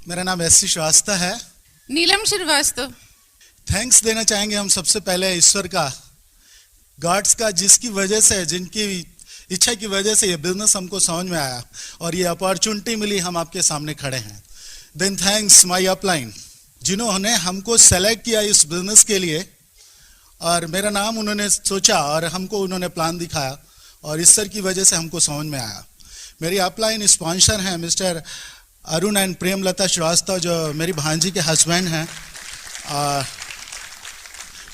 मेरा नाम एस.सी. श्रीवास्तव है। नीलम श्रीवास्तव। थैंक्स देना चाहेंगे हम सबसे पहले ईश्वर का, गॉड्स का, जिसकी वजह से, जिनकी इच्छा की वजह से ये बिजनेस हमको समझ में आया और ये अपॉर्चुनिटी मिली, हम आपके सामने खड़े हैं। देन थैंक्स माय अपलाइन, जिन्होंने हमको सेलेक्ट किया इस बिजनेस के लिए, और मेरा नाम उन्होंने सोचा और हमको उन्होंने प्लान दिखाया और ईश्वर की वजह से हमको समझ में आया। मेरी अपलाइन स्पॉन्सर हैं मिस्टर अरुण एंड प्रेमलता श्रीवास्तव, जो मेरी भांजी के हस्बैंड हैं।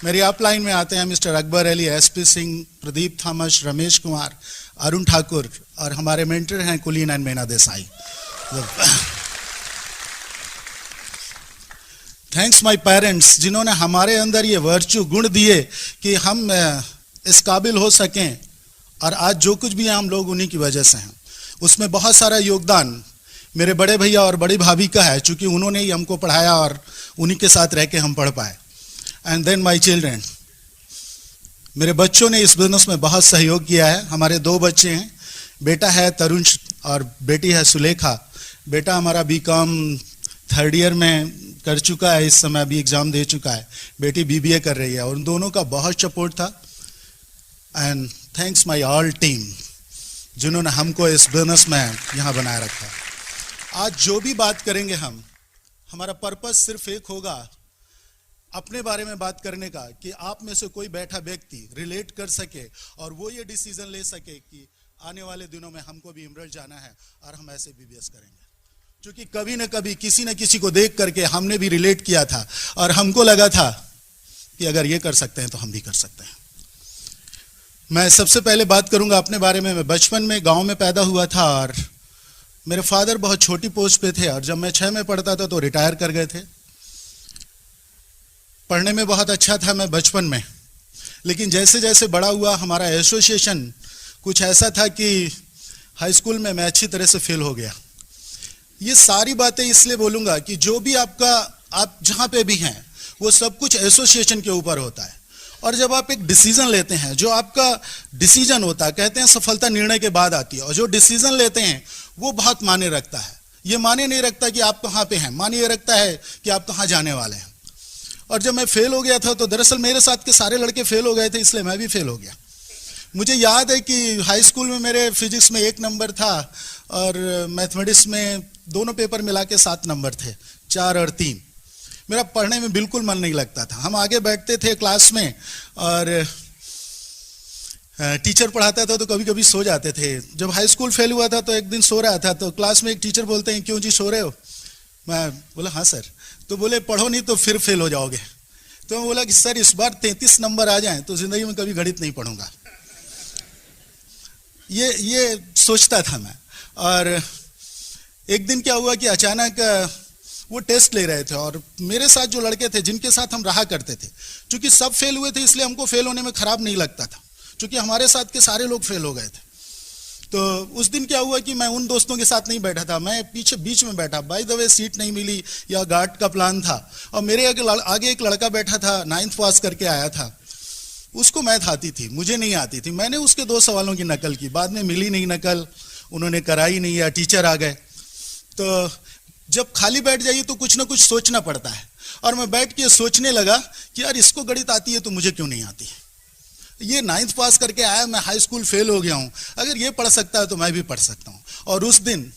मेरी अपलाइन में आते हैं mister Akbar Ali, SP Singh, Pradeep Thomas, Ramesh Kumar, Arun Thakur, और हमारे मेंटर हैं कुलीन and Meena Desai. Thanks my parents, जिन्होंने हमारे अंदर ये वर्च्यू गुण दिए कि हम इस काबिल हो सकें, और आज जो कुछ भी हैं हम लोग उन्हीं की वजह से हैं। उसमें बहुत सारा योगदान मेरे बड़े भैया और बड़ी भाभी का है, चूँकि उन्होंने ही हमको पढ़ाया और उन्हीं के साथ रह के हम पढ़ पाए। एंड देन माय चिल्ड्रन, मेरे बच्चों ने इस बिजनेस में बहुत सहयोग किया है। हमारे 2 बच्चे हैं, बेटा है तरुण और बेटी है सुलेखा। बेटा हमारा बीकॉम 3rd ईयर में कर चुका है, इस समय अभी एग्ज़ाम दे चुका है। बेटी BBA कर रही है, और उन दोनों का बहुत सपोर्ट था। And thanks my all team, जिन्होंने हमको इस बिजनेस में यहाँ बनाए रखा। आज जो भी बात करेंगे हम, हमारा पर्पस सिर्फ एक होगा, अपने बारे में बात करने का, कि आप में से कोई बैठा व्यक्ति रिलेट कर सके और वो ये डिसीजन ले सके कि आने वाले दिनों में हमको भी इमरल जाना है और हम ऐसे BBS करेंगे। क्योंकि कभी न कभी किसी न किसी को देख करके हमने भी रिलेट किया था और हमको लगा था कि अगर ये कर सकते हैं तो हम भी कर सकते हैं। मैं सबसे पहले बात करूंगा अपने बारे में। मैं बचपन में गांव में पैदा हुआ था और मेरे फादर बहुत छोटी पोस्ट पे थे, और जब मैं 6 में पढ़ता था तो रिटायर कर गए थे। पढ़ने में बहुत अच्छा था मैं बचपन में, लेकिन जैसे जैसे बड़ा हुआ हमारा एसोसिएशन कुछ ऐसा था कि हाई स्कूल में मैं अच्छी तरह से फेल हो गया। ये सारी बातें इसलिए बोलूँगा कि जो भी आप जहाँ पे भी हैं वो सब कुछ एसोसिएशन के ऊपर होता है। और जब आप एक डिसीजन लेते हैं, जो आपका डिसीजन होता है, कहते हैं सफलता निर्णय के बाद आती है, और जो डिसीजन लेते हैं वो बहुत मायने रखता है। ये मायने नहीं रखता कि आप कहाँ पे हैं, मायने ये रखता है कि आप कहाँ जाने वाले हैं। और जब मैं फेल हो गया था तो दरअसल मेरे साथ के सारे लड़के फेल हो गए थे, इसलिए मैं भी फेल हो गया। मुझे याद है कि हाई स्कूल में मेरे फिजिक्स में 1 नंबर था और मैथमेटिक्स में दोनों पेपर मिला के 7 नंबर थे, 4 और 3। मेरा पढ़ने में बिल्कुल मन नहीं लगता था। हम आगे बैठते थे क्लास में और टीचर पढ़ाता था तो कभी कभी सो जाते थे। जब हाई स्कूल फेल हुआ था तो एक दिन सो रहा था, तो क्लास में एक टीचर बोलते हैं, क्यों जी सो रहे हो? मैं बोला हाँ सर। तो बोले पढ़ो नहीं तो फिर फेल हो जाओगे। तो मैं बोला कि सर इस बार 33 नंबर आ जाएं तो जिंदगी में कभी गणित नहीं पढ़ूंगा। ये सोचता था मैं। और एक दिन क्या हुआ कि अचानक वो टेस्ट ले रहे थे, और मेरे साथ जो लड़के थे जिनके साथ हम रहा करते थे, क्योंकि सब फेल हुए थे इसलिए हमको फेल होने में खराब नहीं लगता था, क्योंकि हमारे साथ के सारे लोग फेल हो गए थे। तो उस दिन क्या हुआ कि मैं उन दोस्तों के साथ नहीं बैठा था, मैं पीछे बीच में बैठा। बाय द वे सीट नहीं मिली या गार्ड का प्लान था, और मेरे आगे एक लड़का बैठा था, 9th पास करके आया था। उसको मैथ आती थी, मुझे नहीं आती थी। मैंने उसके 2 सवालों की नकल की, बाद में मिली नहीं नकल, उन्होंने कराई नहीं या टीचर आ गए। तो जब खाली बैठ जाइए तो कुछ ना कुछ सोचना पड़ता है, और मैं बैठ के सोचने लगा कि यार इसको गणित आती है तो मुझे क्यों नहीं आती। ये 9th पास करके आया, मैं हाई स्कूल फेल हो गया हूँ, अगर ये पढ़ सकता है तो मैं भी पढ़ सकता हूँ। और उस दिन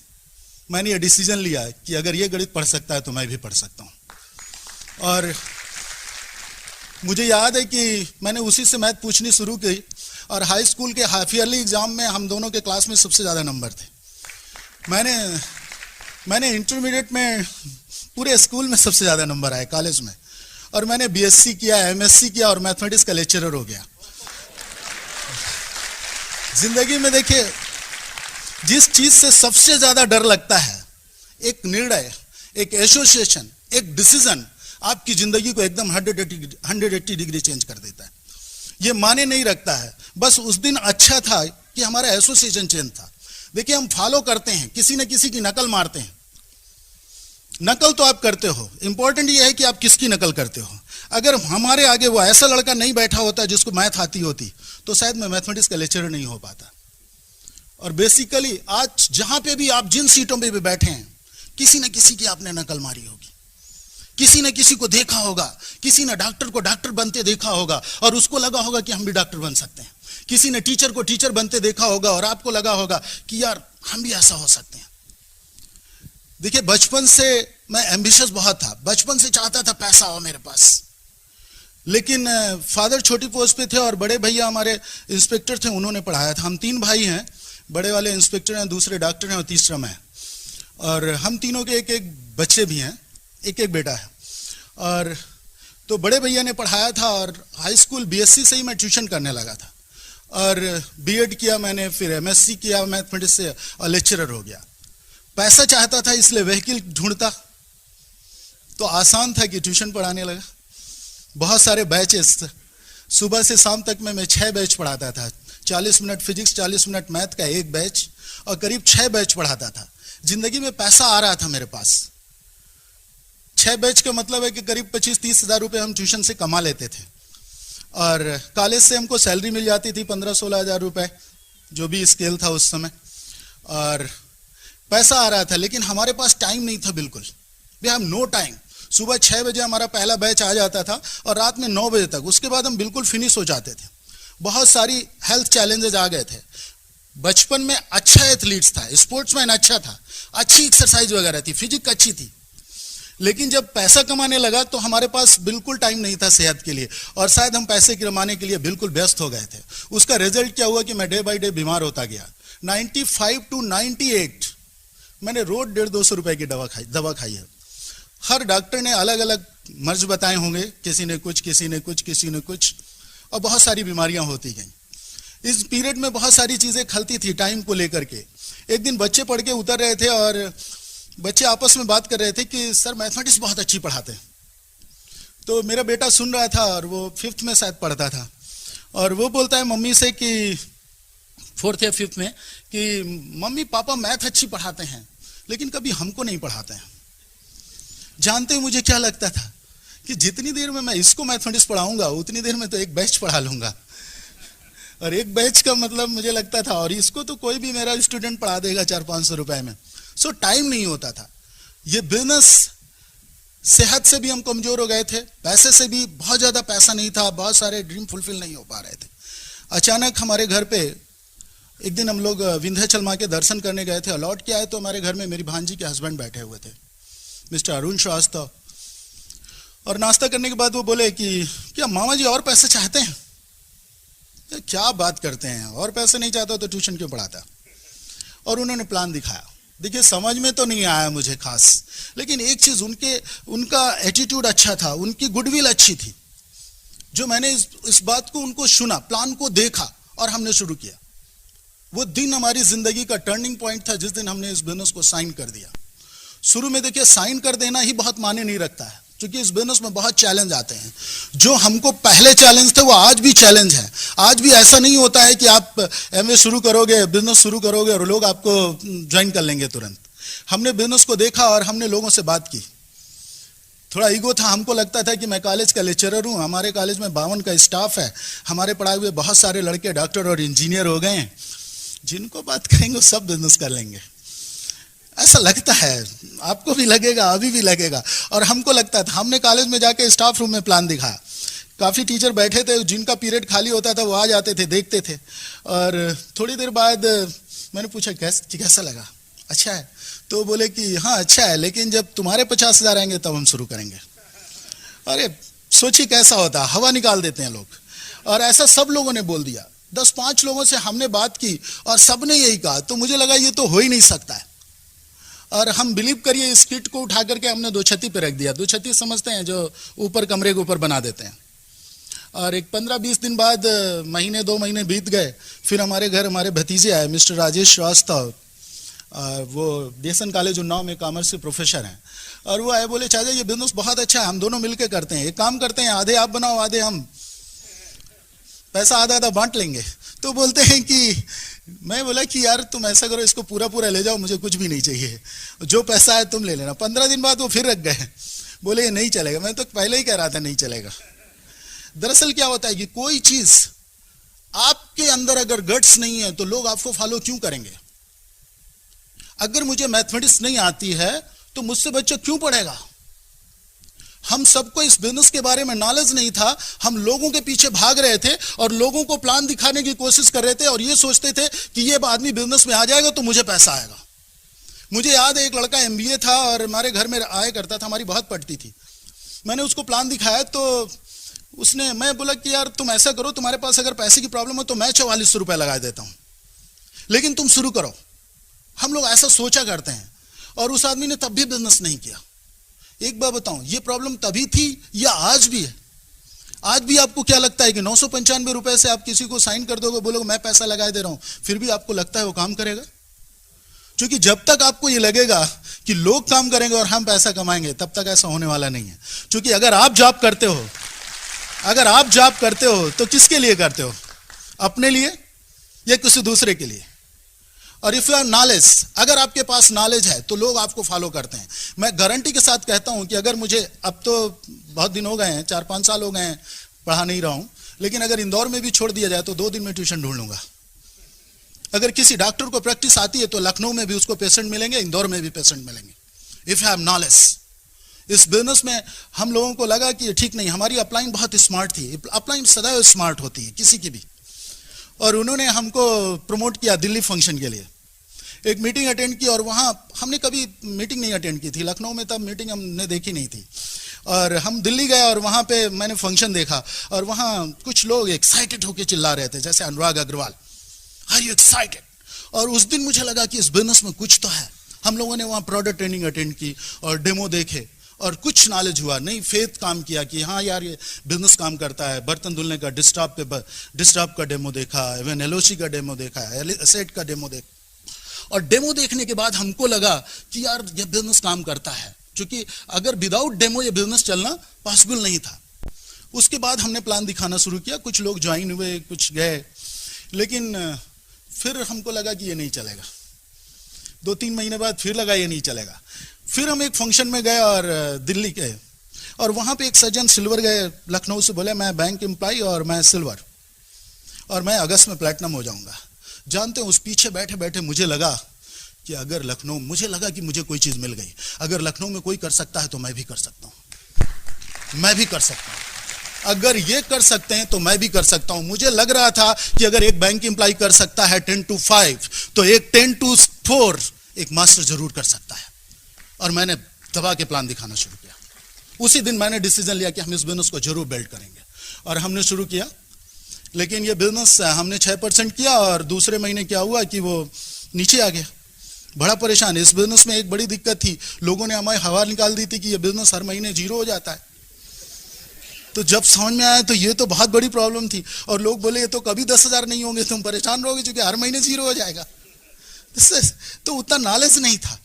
मैंने ये डिसीजन लिया कि अगर ये गणित पढ़ सकता है तो मैं भी पढ़ सकता हूँ। और मुझे याद है कि मैंने उसी से मैथ पूछनी शुरू की, और हाई स्कूल के हाफ ईयरली एग्जाम में हम दोनों के क्लास में सबसे ज़्यादा नंबर थे। मैंने इंटरमीडिएट में पूरे स्कूल में सबसे ज़्यादा नंबर आए कॉलेज में, और मैंने BSc किया, MSc किया और मैथमेटिक्स का लेक्चरर हो गया। जिंदगी में देखिए, जिस चीज से सबसे ज्यादा डर लगता है, एक निर्णय, एक एसोसिएशन, एक डिसीजन आपकी जिंदगी को एकदम 180 डिग्री चेंज कर देता है। ये माने नहीं रखता है। बस उस दिन अच्छा था कि हमारा एसोसिएशन चेंज था। देखिए हम फॉलो करते हैं, किसी न किसी की नकल मारते हैं। नकल तो आप करते हो, इंपॉर्टेंट ये है कि आप किसकी नकल करते हो। अगर हमारे आगे वो ऐसा लड़का नहीं बैठा होता जिसको मैथ आती होती, तो शायद मैं मैथमेटिक्स का लेक्चरर नहीं हो पाता। और बेसिकली आज जहां पे भी आप जिन सीटों पे भी बैठे हैं, किसी न किसी की आपने नकल मारी होगी, किसी न किसी को देखा होगा, किसी ने डॉक्टर को डॉक्टर बनते देखा होगा और उसको लगा होगा कि हम भी डॉक्टर बन सकते हैं, किसी ने टीचर को टीचर बनते देखा होगा और आपको लगा होगा कि यार हम भी ऐसा हो सकते हैं। देखिए, बचपन से मैं एम्बिशियस बहुत था, बचपन से चाहता था पैसा हो मेरे पास, लेकिन फादर छोटी पोस्ट पे थे और बड़े भैया हमारे इंस्पेक्टर थे, उन्होंने पढ़ाया था। हम 3 भाई हैं, बड़े वाले इंस्पेक्टर हैं, दूसरे डॉक्टर हैं और तीसरा मैं। और हम तीनों के एक एक बच्चे भी हैं, एक एक बेटा है। और तो बड़े भैया ने पढ़ाया था और हाई स्कूल बीएससी से ही मैं ट्यूशन करने लगा था और बीएड किया मैंने, फिर एमएससी किया मैथमेटिक्स से और लेक्चरर हो गया। पैसा चाहता था इसलिए व्हीकल ढूंढता, तो आसान था कि ट्यूशन पढ़ाने लगा। बहुत सारे बैचेस, सुबह से शाम तक मैं 6 बैच पढ़ाता था, 40 मिनट फिजिक्स 40 मिनट मैथ का एक बैच, और करीब 6 बैच पढ़ाता था। जिंदगी में पैसा आ रहा था मेरे पास। 6 बैच का मतलब है कि करीब 25-30 हज़ार रुपये हम ट्यूशन से कमा लेते थे और कॉलेज से हमको सैलरी मिल जाती थी 15-16 हज़ार रुपये, जो भी स्केल था उस समय, और पैसा आ रहा था। लेकिन हमारे पास टाइम नहीं था बिल्कुल, वी हैव नो टाइम। सुबह 6 बजे हमारा पहला बैच आ जाता था और रात में 9 बजे तक, उसके बाद हम बिल्कुल फिनिश हो जाते थे। बहुत सारी हेल्थ चैलेंजेस आ गए थे। बचपन में अच्छा एथलीट्स था, स्पोर्ट्समैन अच्छा था, अच्छी एक्सरसाइज वगैरह थी, फिजिक्स अच्छी थी, लेकिन जब पैसा कमाने लगा तो हमारे पास बिल्कुल टाइम नहीं था सेहत के लिए, और शायद हम पैसे कमाने के लिए बिल्कुल व्यस्त हो गए थे। उसका रिजल्ट क्या हुआ कि मैं डे बाय डे बीमार होता गया। 95 to 98 मैंने रोज 150-200 रुपए की दवा खाई है। हर डॉक्टर ने अलग अलग मर्ज बताए होंगे, किसी ने कुछ, किसी ने कुछ, किसी ने कुछ, और बहुत सारी बीमारियां होती गई। इस पीरियड में बहुत सारी चीजें खलती थी टाइम को लेकर के। एक दिन बच्चे पढ़ के उतर रहे थे और बच्चे आपस में बात कर रहे थे कि सर मैथमेटिक्स बहुत अच्छी पढ़ाते हैं। तो मेरा बेटा सुन रहा था और वो 5th में शायद पढ़ता था, और वो बोलता है मम्मी से कि 4th या 5th में कि मम्मी पापा मैथ अच्छी पढ़ाते हैं लेकिन कभी हमको नहीं पढ़ाते हैं। जानते हैं मुझे क्या लगता था कि जितनी देर में मैं इसको मैथमेटिक्स पढ़ाऊंगा उतनी देर में तो एक बैच पढ़ा लूंगा, और एक बैच का मतलब मुझे लगता था, और इसको तो कोई भी मेरा स्टूडेंट पढ़ा देगा 400-500 रुपए में। सो टाइम नहीं होता था। ये बिजनेस, सेहत से भी हम कमजोर हो गए थे, पैसे से भी बहुत ज्यादा पैसा नहीं था, बहुत सारे ड्रीम फुलफिल नहीं हो पा रहे थे। अचानक हमारे घर पे एक दिन हम लोग विंध्याचल माँ के दर्शन करने गए थे, और लौट के आए तो हमारे घर में मेरी भांजी के हस्बैंड बैठे हुए थे, मिस्टर अरुण श्रीवास्तव। और नाश्ता करने के बाद वो बोले कि क्या मामा जी और पैसे चाहते हैं? क्या बात करते हैं, और पैसे नहीं चाहता तो ट्यूशन क्यों पढ़ाता? और उन्होंने प्लान दिखाया। देखिए, समझ में तो नहीं आया मुझे खास, लेकिन एक चीज उनका एटीट्यूड अच्छा था, उनकी गुडविल अच्छी थी। जो मैंने इस बात को उनको सुना, प्लान को देखा और हमने शुरू किया। वो दिन हमारी जिंदगी का टर्निंग पॉइंट था जिस दिन हमने इस बिजनेस को साइन कर दिया। शुरू में देखिए, साइन कर देना ही बहुत मायने नहीं रखता है, क्योंकि इस बिजनेस में बहुत चैलेंज आते हैं। जो हमको पहले चैलेंज थे वो आज भी चैलेंज है। आज भी ऐसा नहीं होता है कि आप एमए शुरू करोगे, बिजनेस शुरू करोगे और लोग आपको ज्वाइन कर लेंगे तुरंत। हमने बिजनेस को देखा और हमने लोगों से बात की। थोड़ा ईगो था, हमको लगता था कि मैं कॉलेज का लेक्चरर हूँ, हमारे कॉलेज में 52 का स्टाफ है, हमारे पढ़ाए हुए बहुत सारे लड़के डॉक्टर और इंजीनियर हो गए हैं, जिनको बात करेंगे वो सब बिजनेस कर लेंगे। ऐसा लगता है, आपको भी लगेगा, अभी भी लगेगा, और हमको लगता था। हमने कॉलेज में जाके स्टाफ रूम में प्लान दिखाया। काफ़ी टीचर बैठे थे, जिनका पीरियड खाली होता था वो आ जाते थे, देखते थे। और थोड़ी देर बाद मैंने पूछा कैसा लगा? अच्छा है? तो बोले कि हाँ अच्छा है, लेकिन जब तुम्हारे 50,000 आएंगे तब हम शुरू करेंगे। अरे सोचिए कैसा होता, हवा निकाल देते हैं लोग। और ऐसा सब लोगों ने बोल दिया। 10-5 लोगों से हमने बात की और सब ने यही कहा। तो मुझे लगा ये तो हो ही नहीं सकता है। और हम बिलीव करिए, इस किट को उठा करके हमने 2 छत्ती पे रख दिया। 2 छत्ती समझते हैं, जो ऊपर कमरे के ऊपर बना देते हैं। और एक 15-20 दिन बाद, 1-2 महीने बीत गए, फिर हमारे घर हमारे भतीजे आए, मिस्टर राजेश श्रीवास्तव। वो डीएसएन कॉलेज उन्नाव में कॉमर्स के प्रोफेसर हैं। और वो आए, बोले चाचा ये बिजनेस बहुत अच्छा है, हम दोनों मिलकर करते हैं। एक काम करते हैं, आधे आप बनाओ आधे हम, पैसा आधा आधा बांट लेंगे। तो बोलते हैं कि मैं बोला कि यार तुम ऐसा करो, इसको पूरा पूरा ले जाओ, मुझे कुछ भी नहीं चाहिए, जो पैसा है तुम ले लेना। 15 दिन बाद वो फिर रख गए, बोले ये नहीं चलेगा। मैं तो पहले ही कह रहा था नहीं चलेगा। दरअसल क्या होता है कि कोई चीज आपके अंदर अगर गट्स नहीं है तो लोग आपको फॉलो क्यों करेंगे? अगर मुझे मैथमेटिक्स नहीं आती है तो मुझसे बच्चा क्यों पढ़ेगा? हम सबको इस बिजनेस के बारे में नॉलेज नहीं था, हम लोगों के पीछे भाग रहे थे और लोगों को प्लान दिखाने की कोशिश कर रहे थे और ये सोचते थे कि ये आदमी बिजनेस में आ जाएगा तो मुझे पैसा आएगा। मुझे याद है एक लड़का एमबीए था और हमारे घर में आया करता था, हमारी बहुत पड़ती थी। मैंने उसको प्लान दिखाया तो उसने, मैं बोला कि यार तुम ऐसा करो, तुम्हारे पास अगर पैसे की प्रॉब्लम हो तो मैं 4400 रुपए लगा देता हूं, लेकिन तुम शुरू करो। हम लोग ऐसा सोचा करते हैं और उस आदमी ने तब भी बिजनेस नहीं किया। एक बार बताऊं, ये प्रॉब्लम तभी थी या आज भी है? आज भी आपको क्या लगता है कि 995 रुपए से आप किसी को साइन कर दोगे, बोलोगे मैं पैसा लगा दे रहा हूं, फिर भी आपको लगता है वो काम करेगा? क्योंकि जब तक आपको ये लगेगा कि लोग काम करेंगे और हम पैसा कमाएंगे, तब तक ऐसा होने वाला नहीं है। क्योंकि अगर आप जॉब करते हो तो किसके लिए करते हो? अपने लिए या किसी दूसरे के लिए? और इफ यू आर नॉलेज, अगर आपके पास नॉलेज है तो लोग आपको फॉलो करते हैं। मैं गारंटी के साथ कहता हूं कि अगर मुझे, अब तो बहुत दिन हो गए हैं, 4-5 साल हो गए हैं पढ़ा नहीं रहा हूं, लेकिन अगर इंदौर में भी छोड़ दिया जाए तो 2 दिन में ट्यूशन ढूंढ लूंगा। अगर किसी डॉक्टर को प्रैक्टिस आती है तो लखनऊ में भी उसको पेशेंट मिलेंगे, इंदौर में भी पेशेंट मिलेंगे, इफ यू हैव नॉलेज। इस बिजनेस में हम लोगों को लगा कि ठीक नहीं, हमारी अपलाइन बहुत स्मार्ट थी। अपलाइन सदैव स्मार्ट होती है किसी की भी, और उन्होंने हमको प्रमोट किया दिल्ली फंक्शन के लिए। एक मीटिंग अटेंड की और वहां हमने कभी मीटिंग नहीं अटेंड की थी, लखनऊ में तब मीटिंग हमने देखी नहीं थी, और हम दिल्ली गए और वहां पे मैंने फंक्शन देखा और वहां कुछ लोग एक्साइटेड होकर चिल्ला रहे थे, जैसे अनुराग अग्रवाल, आर यू एक्साइटेड? और उस दिन मुझे लगा कि इस बिजनेस में कुछ तो है। हम लोगों ने वहां प्रोडक्ट ट्रेनिंग अटेंड की और डेमो देखे और कुछ नॉलेज हुआ, नहीं फेथ काम किया कि हाँ यार ये बिजनेस काम करता है। बर्तन धुलने का डिस्टर्ब का डेमो देखा, इवन एलओसी का डेमो देखा, एसेट का डेमो देखा, और डेमो देखने के बाद हमको लगा कि यार ये बिजनेस काम करता है, क्योंकि अगर विदाउट डेमो ये बिजनेस चलना पॉसिबल नहीं था। उसके बाद हमने प्लान दिखाना शुरू किया, कुछ लोग ज्वाइन हुए, कुछ गए, लेकिन फिर हमको लगा कि ये नहीं चलेगा। 2-3 महीने बाद फिर लगा ये नहीं चलेगा। फिर हम एक फंक्शन में गए और दिल्ली गए, और वहां पे एक सज्जन सिल्वर गए लखनऊ से, बोले मैं बैंक एम्प्लॉय और मैं सिल्वर, और मैं अगस्त में प्लैटिनम हो जाऊंगा। जानते हो, उस पीछे बैठे बैठे मुझे लगा कि अगर लखनऊ, मुझे लगा कि मुझे कोई चीज मिल गई। अगर लखनऊ में कोई कर सकता है तो मैं भी कर सकता हूं, मैं भी कर सकता हूं। अगर ये कर सकते हैं तो मैं भी कर सकता हूं। मुझे लग रहा था कि अगर एक बैंक एम्प्लॉय कर सकता है 10 to 5, तो एक 10 to 4 एक मास्टर जरूर कर सकता है। और मैंने दबा के प्लान दिखाना शुरू किया। उसी दिन मैंने डिसीजन लिया कि हम इस बिजनेस को जरूर बिल्ड करेंगे, और हमने शुरू किया। लेकिन ये बिजनेस हमने 6% किया और दूसरे महीने क्या हुआ कि वो नीचे आ गया। बड़ा परेशान। इस बिजनेस में एक बड़ी दिक्कत थी, लोगों ने हमारी हवा निकाल दी थी कि ये बिजनेस हर महीने 0 हो जाता है। तो जब समझ में आया तो ये तो बहुत बड़ी प्रॉब्लम थी, और लोग बोले ये तो कभी 10,000 नहीं होंगे, तुम परेशान रहोगे क्योंकि हर महीने 0 हो जाएगा। तो उतना नॉलेज नहीं था।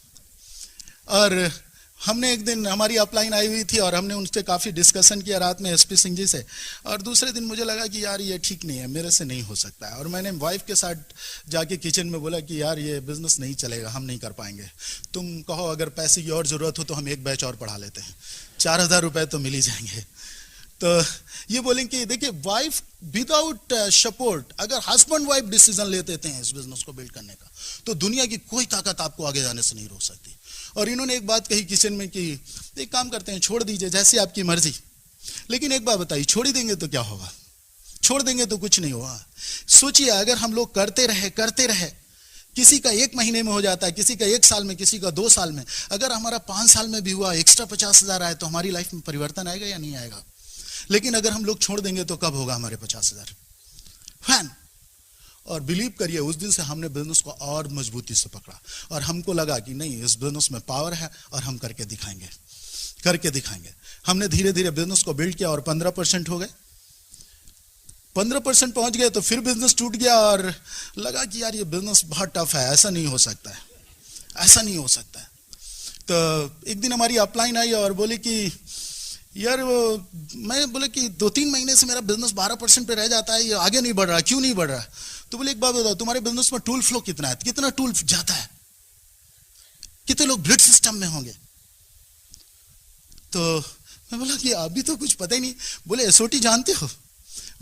और हमने एक दिन, हमारी अपलाइन आई हुई थी और हमने उनसे काफ़ी डिस्कशन किया रात में एसपी सिंह जी से, और दूसरे दिन मुझे लगा कि यार ये ठीक नहीं है, मेरे से नहीं हो सकता है। और मैंने वाइफ के साथ जाके किचन में बोला कि यार ये बिजनेस नहीं चलेगा, हम नहीं कर पाएंगे। तुम कहो अगर पैसे की और ज़रूरत हो तो हम एक बैच और पढ़ा लेते हैं, 4,000 रुपये तो मिल ही जाएंगे। तो ये बोलेंगे कि देखिए, वाइफ विदाउट सपोर्ट, अगर हस्बैंड वाइफ डिसीजन लेते हैं इस बिजनेस को बिल्ड करने का, तो दुनिया की कोई ताकत आपको आगे जाने से नहीं रोक सकती। और इन्होंने एक बात कही किचन में कि एक काम करते हैं, छोड़ दीजिए, जैसी आपकी मर्जी। लेकिन एक बात बताइए, छोड़ ही देंगे तो क्या होगा? छोड़ देंगे तो कुछ नहीं होगा। सोचिए, अगर हम लोग करते रहे, किसी का 1 महीने में हो जाता है, किसी का 1 साल में, किसी का 2 साल में, अगर हमारा 5 साल में भी हुआ, एक्स्ट्रा 50,000 आए, तो हमारी लाइफ में परिवर्तन आएगा या नहीं आएगा? लेकिन अगर हम लोग छोड़ देंगे तो कब होगा हमारे 50,000? फैन। और बिलीव करिए, उस दिन से हमने बिजनेस को और मजबूती से पकड़ा, और हमको लगा कि नहीं, इस बिजनेस में पावर है और हम करके दिखाएंगे। हमने धीरे धीरे बिजनेस को बिल्ड किया और 15% हो गए। 15% पहुंच गए तो फिर बिजनेस टूट गया, और लगा कि यार ये बिजनेस बहुत टफ है, ऐसा नहीं हो सकता है। तो एक दिन हमारी अपलाइन आई और बोली कि यार मैं बोले कि 2-3 महीने से मेरा बिजनेस 12% पे रह जाता है, ये आगे नहीं बढ़ रहा, क्यों नहीं बढ़ रहा? तो बोले एक बात बताओ, तुम्हारे बिजनेस में टूल फ्लो कितना है, कितना टूल जाता है, कितने लोग ब्रिड सिस्टम में होंगे? तो मैं बोला कि अभी तो कुछ पता ही नहीं। बोले एसओटी जानते हो,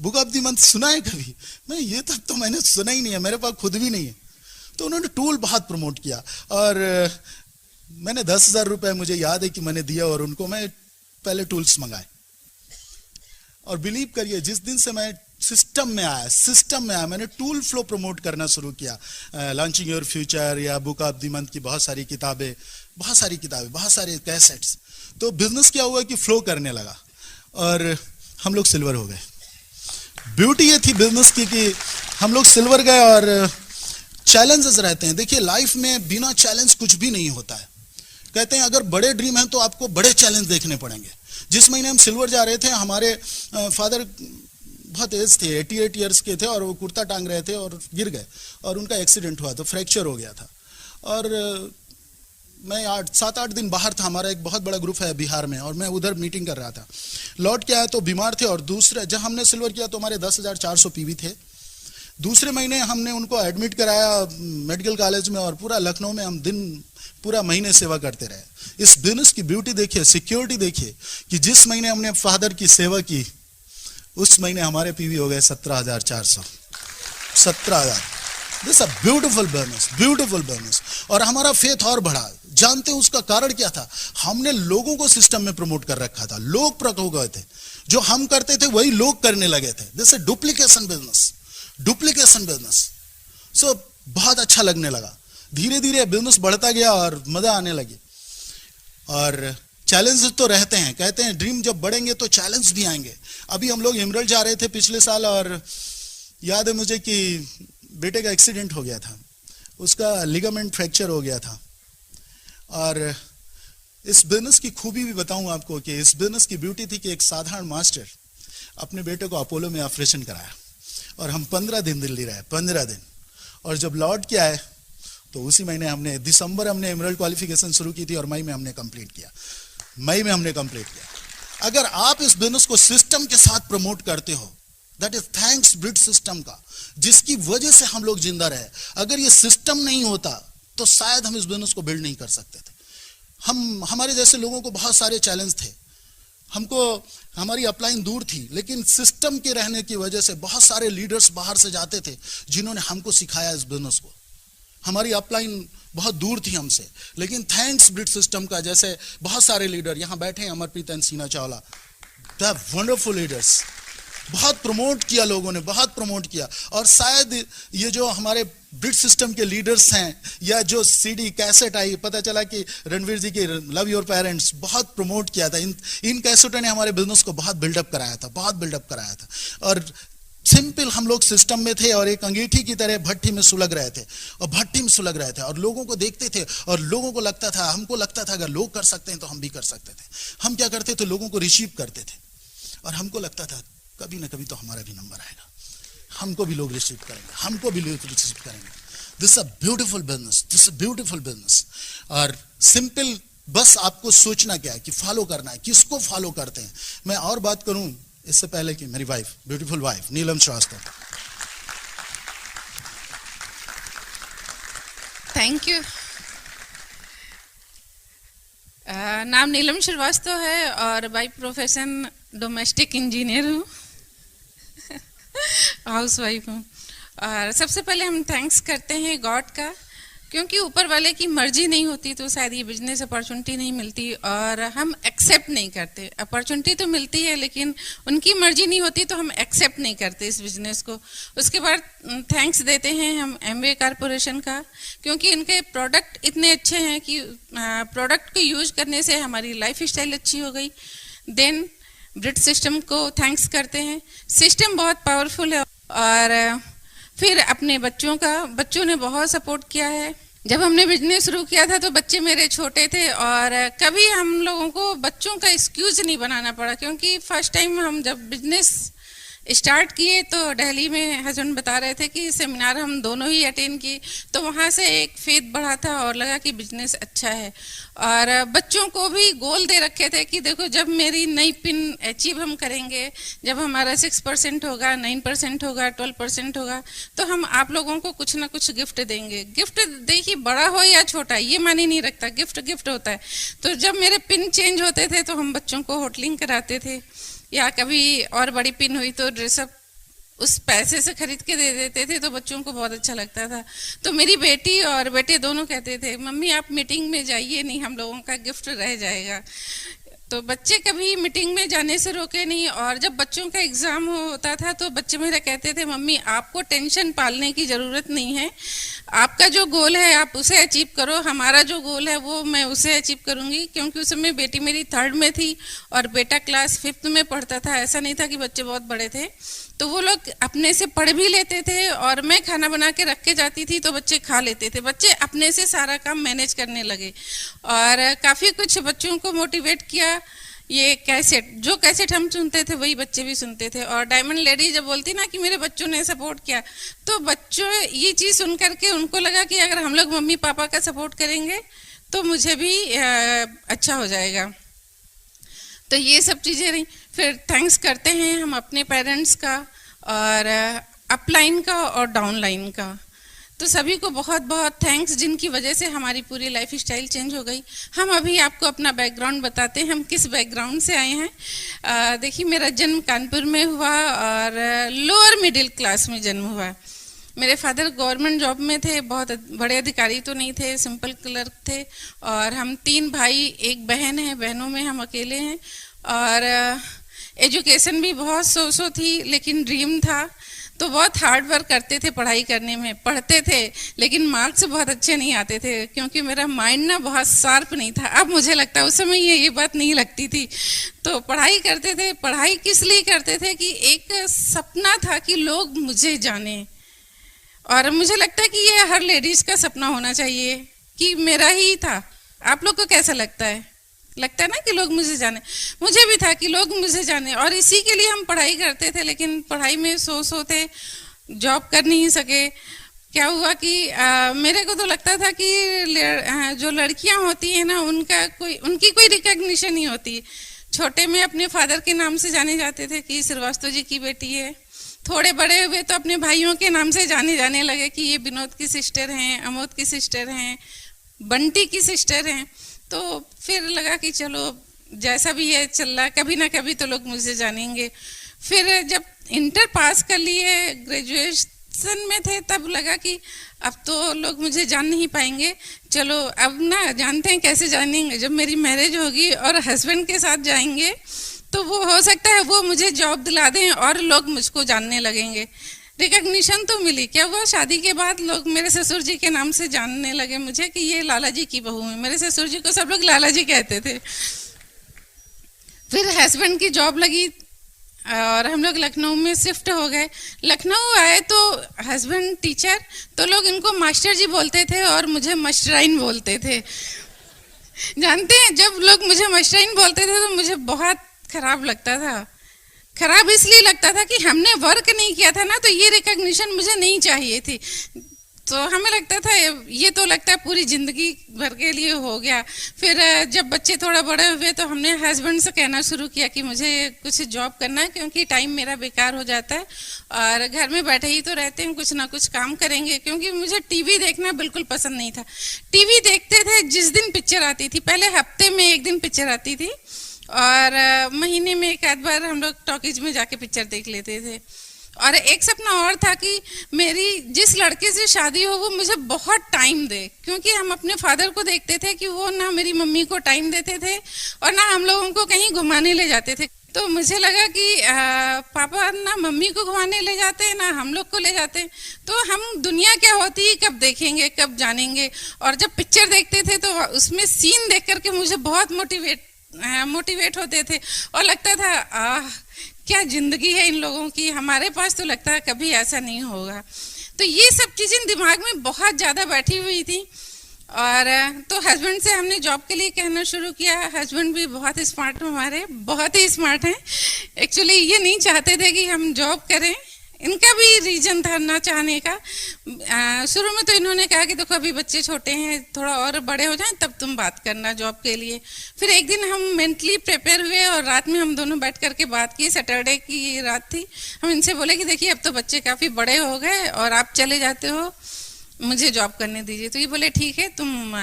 बुक ऑफ द मंथ सुना है कभी? मैं ये तब तो मैंने सुना ही नहीं है, मेरे पास खुद भी नहीं है। तो उन्होंने टूल बहुत प्रमोट किया, और मैंने 10,000 रुपए मुझे याद है कि मैंने दिया और उनको मैं पहले टूल्स मंगाए। और बिलीव करिए, जिस दिन से मैं सिस्टम में आया मैंने टूल फ्लो प्रमोट करना शुरू किया। लॉन्चिंग योर फ्यूचर या बुक ऑफ द मंथ की बहुत सारी किताबें, बहुत सारे कैसेट्स। तो बिजनेस क्या हुआ कि फ्लो करने लगा और हम लोग सिल्वर हो गए। ब्यूटी ये थी बिजनेस की कि हम लोग सिल्वर गए। और चैलेंजेस रहते हैं, देखिए लाइफ में बिना चैलेंज कुछ भी नहीं होता है। कहते हैं अगर बड़े ड्रीम हैं तो आपको बड़े चैलेंज देखने पड़ेंगे। जिस महीने हम सिल्वर जा रहे थे, हमारे फादर बहुत एज थे, 88 ईयर्स के थे, और वो कुर्ता टांग रहे थे और गिर गए और उनका एक्सीडेंट हुआ, तो फ्रैक्चर हो गया था। और मैं 7-8 दिन बाहर था। हमारा एक बहुत बड़ा ग्रुप है बिहार में और मैं उधर मीटिंग कर रहा था। लौट के आया तो बीमार थे। और दूसरे जब हमने सिल्वर किया तो हमारे 10,400 पीवी थे। दूसरे महीने हमने उनको एडमिट कराया मेडिकल कॉलेज में और पूरा लखनऊ में हम पूरा महीने सेवा करते रहे। इस बिजनेस की ब्यूटी देखिए, सिक्योरिटी देखिए कि जिस महीने हमने फादर की सेवा की उस महीने हमारे पीवी हो गए 17,400। 17,000। This a beautiful business. और हमारा फेथ और बढ़ा। जानते हैं उसका कारण क्या था? हमने लोगों को सिस्टम में प्रमोट कर रखा था। लोग प्रकट हो गए थे, जो हम करते थे वही लोग करने लगे थे। This a duplication business. So बहुत अच्छा लगने लगा। धीरे धीरे बिजनेस बढ़ता गया और मजा आने लगी। और चैलेंजेस तो रहते हैं, कहते हैं ड्रीम जब बढ़ेंगे तो चैलेंज भी आएंगे। अभी हम लोग एमरल्ड जा रहे थे पिछले साल और याद है मुझे कि बेटे का एक्सीडेंट हो गया था, उसका लिगामेंट फ्रैक्चर हो गया था। और इस बिजनेस की खूबी भी बताऊं आपको कि इस बिजनेस की ब्यूटी थी कि एक साधारण मास्टर अपने बेटे को अपोलो में ऑपरेशन कराया और हम 15 दिन दिल्ली रहे, 15 दिन। और जब लौट के आए तो उसी महीने दिसंबर हमने एमरल्ड क्वालिफिकेशन शुरू की थी और मई में हमने कंप्लीट किया। अगर आप इस बिजनेस को सिस्टम के साथ प्रमोट करते हो, that is thanks Britt system का, जिसकी वजह से हम लोग जिंदा रहे। अगर ये सिस्टम नहीं होता तो शायद हम इस बिजनेस को बिल्ड नहीं कर सकते थे। हमारे जैसे लोगों को बहुत सारे चैलेंज थे। हमारी अपलाइन दूर थी, लेकिन सिस्टम के रहने की वजह से बहुत सारे लीडर्स बाहर से जाते थे जिन्होंने हमको सिखाया इस बिजनेस को। हमारी अपलाइन बहुत दूर थी हमसे, लेकिन थैंक्स ब्रिड सिस्टम का, जैसे बहुत सारे लीडर यहाँ बैठे हैं, अमरप्रीत एंड सीना चावला, द वंडरफुल लीडर्स। बहुत प्रमोट किया लोगों ने, बहुत प्रमोट किया। और शायद ये जो हमारे ब्रिड सिस्टम के लीडर्स हैं, या जो सीडी कैसेट आई, पता चला कि रणवीर जी की लव योर पेरेंट्स बहुत प्रमोट किया था। इन कैसेटों ने हमारे बिजनेस को बहुत बिल्डअप कराया था। और सिंपल हम लोग सिस्टम में थे और एक अंगीठी की तरह भट्टी में सुलग रहे थे और लोगों को देखते थे और लोगों को लगता था, हमको लगता था अगर लोग कर सकते हैं तो हम भी कर सकते थे। हम क्या करते थे, लोगों को रिसीव करते थे और हमको लगता था कभी ना कभी तो हमारा भी नंबर आएगा, हमको भी लोग रिसीव करेंगे। This a beautiful business. और सिंपल बस आपको सोचना क्या है कि फॉलो करना है। किसको फॉलो करते हैं? मैं और बात करूं इससे पहले कि मेरी wife, beautiful wife Neelam Srivastava. Thank you. नाम नीलम श्रीवास्तव है और बाय प्रोफेशन डोमेस्टिक इंजीनियर हूँ, हाउस वाइफ हूँ। और सबसे पहले हम थैंक्स करते हैं गॉड का, क्योंकि ऊपर वाले की मर्जी नहीं होती तो शायद ये बिजनेस अपॉर्चुनिटी नहीं मिलती और हम एक्सेप्ट नहीं करते। अपॉर्चुनिटी तो मिलती है लेकिन उनकी मर्जी नहीं होती तो हम एक्सेप्ट नहीं करते इस बिजनेस को। उसके बाद थैंक्स देते हैं हम एमवे कारपोरेशन का, क्योंकि इनके प्रोडक्ट इतने अच्छे हैं कि प्रोडक्ट को यूज करने से हमारी लाइफ स्टाइल अच्छी हो गई। देन ब्रिड सिस्टम को थैंक्स करते हैं, सिस्टम बहुत पावरफुल है। और फिर अपने बच्चों ने बहुत सपोर्ट किया है। जब हमने बिजनेस शुरू किया था तो बच्चे मेरे छोटे थे और कभी हम लोगों को बच्चों का एक्सक्यूज नहीं बनाना पड़ा, क्योंकि फर्स्ट टाइम हम जब बिजनेस स्टार्ट किए तो दिल्ली में हस्बैंड बता रहे थे कि सेमिनार हम दोनों ही अटेंड किए, तो वहाँ से एक फेथ बढ़ा था और लगा कि बिजनेस अच्छा है। और बच्चों को भी गोल दे रखे थे कि देखो जब मेरी नई पिन अचीव हम करेंगे, जब हमारा 6% होगा, 9% होगा, 12% होगा, तो हम आप लोगों को कुछ ना कुछ गिफ्ट देंगे। गिफ्ट देखिए बड़ा हो या छोटा ये मानी नहीं रखता, गिफ्ट होता है। तो जब मेरे पिन चेंज होते थे तो हम बच्चों को होटलिंग कराते थे, या कभी और बड़ी पिन हुई तो ड्रेसअप उस पैसे से खरीद के दे देते थे तो बच्चों को बहुत अच्छा लगता था। तो मेरी बेटी और बेटे दोनों कहते थे मम्मी आप मीटिंग में जाइए नहीं, हम लोगों का गिफ्ट रह जाएगा। तो बच्चे कभी मीटिंग में जाने से रोके नहीं। और जब बच्चों का एग्जाम होता था तो बच्चे मेरा कहते थे मम्मी आपको टेंशन पालने की ज़रूरत नहीं है, आपका जो गोल है आप उसे अचीव करो, हमारा जो गोल है वो मैं उसे अचीव करूंगी। क्योंकि उस समय बेटी मेरी 3rd में थी और बेटा क्लास 5th में पढ़ता था। ऐसा नहीं था कि बच्चे बहुत बड़े थे, तो वो लोग अपने से पढ़ भी लेते थे और मैं खाना बना के रख के जाती थी तो बच्चे खा लेते थे। बच्चे अपने से सारा काम मैनेज करने लगे और काफ़ी कुछ बच्चों को मोटिवेट किया। ये कैसेट, जो कैसेट हम सुनते थे वही बच्चे भी सुनते थे। और डायमंड लेडी जब बोलती ना कि मेरे बच्चों ने सपोर्ट किया, तो बच्चों ये चीज़ सुन करके उनको लगा कि अगर हम लोग मम्मी पापा का सपोर्ट करेंगे तो मुझे भी अच्छा हो जाएगा। तो ये सब चीज़ें रही। फिर थैंक्स करते हैं हम अपने पेरेंट्स का और अपलाइन का और डाउनलाइन का। तो सभी को बहुत बहुत थैंक्स जिनकी वजह से हमारी पूरी लाइफ स्टाइल चेंज हो गई। हम अभी आपको अपना बैकग्राउंड बताते हैं, हम किस बैकग्राउंड से आए हैं। देखिए मेरा जन्म कानपुर में हुआ और लोअर मिडिल क्लास में जन्म हुआ। मेरे फादर गवर्नमेंट जॉब में थे, बहुत बड़े अधिकारी तो नहीं थे, सिंपल क्लर्क थे। और हम 3 भाई, 1 बहन है, बहनों में हम अकेले हैं। और एजुकेशन भी बहुत सो थी, लेकिन ड्रीम था तो बहुत हार्ड वर्क करते थे पढ़ाई करने में। पढ़ते थे लेकिन मार्क्स बहुत अच्छे नहीं आते थे क्योंकि मेरा माइंड ना बहुत शार्प नहीं था। अब मुझे लगता है उस समय ये बात नहीं लगती थी। तो पढ़ाई करते थे। पढ़ाई किस लिए करते थे कि एक सपना था कि लोग मुझे जाने। और मुझे लगता है कि ये हर लेडीज का सपना होना चाहिए कि मेरा ही था। आप लोग को कैसा लगता है? लगता है ना कि लोग मुझे जाने। मुझे भी था कि लोग मुझे जाने और इसी के लिए हम पढ़ाई करते थे। लेकिन पढ़ाई में सो थे, जॉब कर नहीं सके। क्या हुआ कि मेरे को तो लगता था कि जो लड़कियां होती हैं ना उनकी कोई रिकॉग्निशन नहीं होती। छोटे में अपने फादर के नाम से जाने जाते थे कि श्रीवास्तव जी की बेटी है। थोड़े बड़े हुए तो अपने भाइयों के नाम से जाने लगे कि ये विनोद की सिस्टर हैं, अमोद की सिस्टर हैं, बंटी की सिस्टर हैं। तो फिर लगा कि चलो जैसा भी है चल रहा, कभी ना कभी तो लोग मुझे जानेंगे। फिर जब इंटर पास कर लिए, ग्रेजुएशन में थे, तब लगा कि अब तो लोग मुझे जान नहीं पाएंगे। चलो अब ना जानते हैं कैसे जानेंगे। जब मेरी मैरिज होगी और हस्बैंड के साथ जाएंगे तो वो हो सकता है वो मुझे जॉब दिला दें और लोग मुझको जानने लगेंगे। रिकॉग्निशन तो मिली। क्या हुआ, शादी के बाद लोग मेरे ससुर जी के नाम से जानने लगे मुझे कि ये लाला जी की बहू है। मेरे ससुर जी को सब लोग लाला जी कहते थे। फिर हस्बैंड की जॉब लगी और हम लोग लखनऊ में शिफ्ट हो गए। लखनऊ आए तो हस्बैंड टीचर, तो लोग इनको मास्टर जी बोलते थे और मुझे मास्टराइन बोलते थे। जानते हैं जब लोग मुझे मास्टराइन बोलते थे तो मुझे बहुत खराब लगता था। खराब इसलिए लगता था कि हमने वर्क नहीं किया था ना, तो ये रिकॉग्निशन मुझे नहीं चाहिए थी। तो हमें लगता था ये तो लगता है पूरी जिंदगी भर के लिए हो गया। फिर जब बच्चे थोड़ा बड़े हुए तो हमने हस्बैंड से कहना शुरू किया कि मुझे कुछ जॉब करना है क्योंकि टाइम मेरा बेकार हो जाता है और घर में बैठे ही तो रहते हैं, कुछ ना कुछ काम करेंगे। क्योंकि मुझे टीवी देखना बिल्कुल पसंद नहीं था। टीवी देखते थे जिस दिन पिक्चर आती थी, पहले हफ्ते में 1 दिन पिक्चर आती थी और महीने में 1 आध बार हम लोग टॉकीज में जाके पिक्चर देख लेते थे। और एक सपना और था कि मेरी जिस लड़के से शादी हो वो मुझे बहुत टाइम दे। क्योंकि हम अपने फादर को देखते थे कि वो ना मेरी मम्मी को टाइम देते थे और ना हम लोगों को कहीं घुमाने ले जाते थे। तो मुझे लगा कि पापा ना मम्मी को घुमाने ले जाते हैं ना हम लोग को ले जाते हैं, तो हम दुनिया क्या होती है कब देखेंगे, कब जानेंगे। और जब पिक्चर देखते थे तो उसमें सीन देख करके मुझे बहुत मोटिवेट होते थे और लगता था क्या जिंदगी है इन लोगों की, हमारे पास तो लगता है कभी ऐसा नहीं होगा। तो ये सब चीजें दिमाग में बहुत ज्यादा बैठी हुई थी। और तो हस्बैंड से हमने जॉब के लिए कहना शुरू किया। हस्बैंड भी बहुत स्मार्ट, हमारे बहुत ही स्मार्ट हैं। एक्चुअली ये नहीं चाहते थे कि हम जॉब करें, इनका भी रीजन था ना चाहने का। शुरू में तो इन्होंने कहा कि देखो अभी बच्चे छोटे हैं, थोड़ा और बड़े हो जाएं तब तुम बात करना जॉब के लिए। फिर एक दिन हम मेंटली प्रिपेयर हुए और रात में हम दोनों बैठ करके बात की। सैटरडे की रात थी। हम इनसे बोले कि देखिए अब तो बच्चे काफ़ी बड़े हो गए और आप चले जाते हो, मुझे जॉब करने दीजिए। तो ये बोले ठीक है, तुम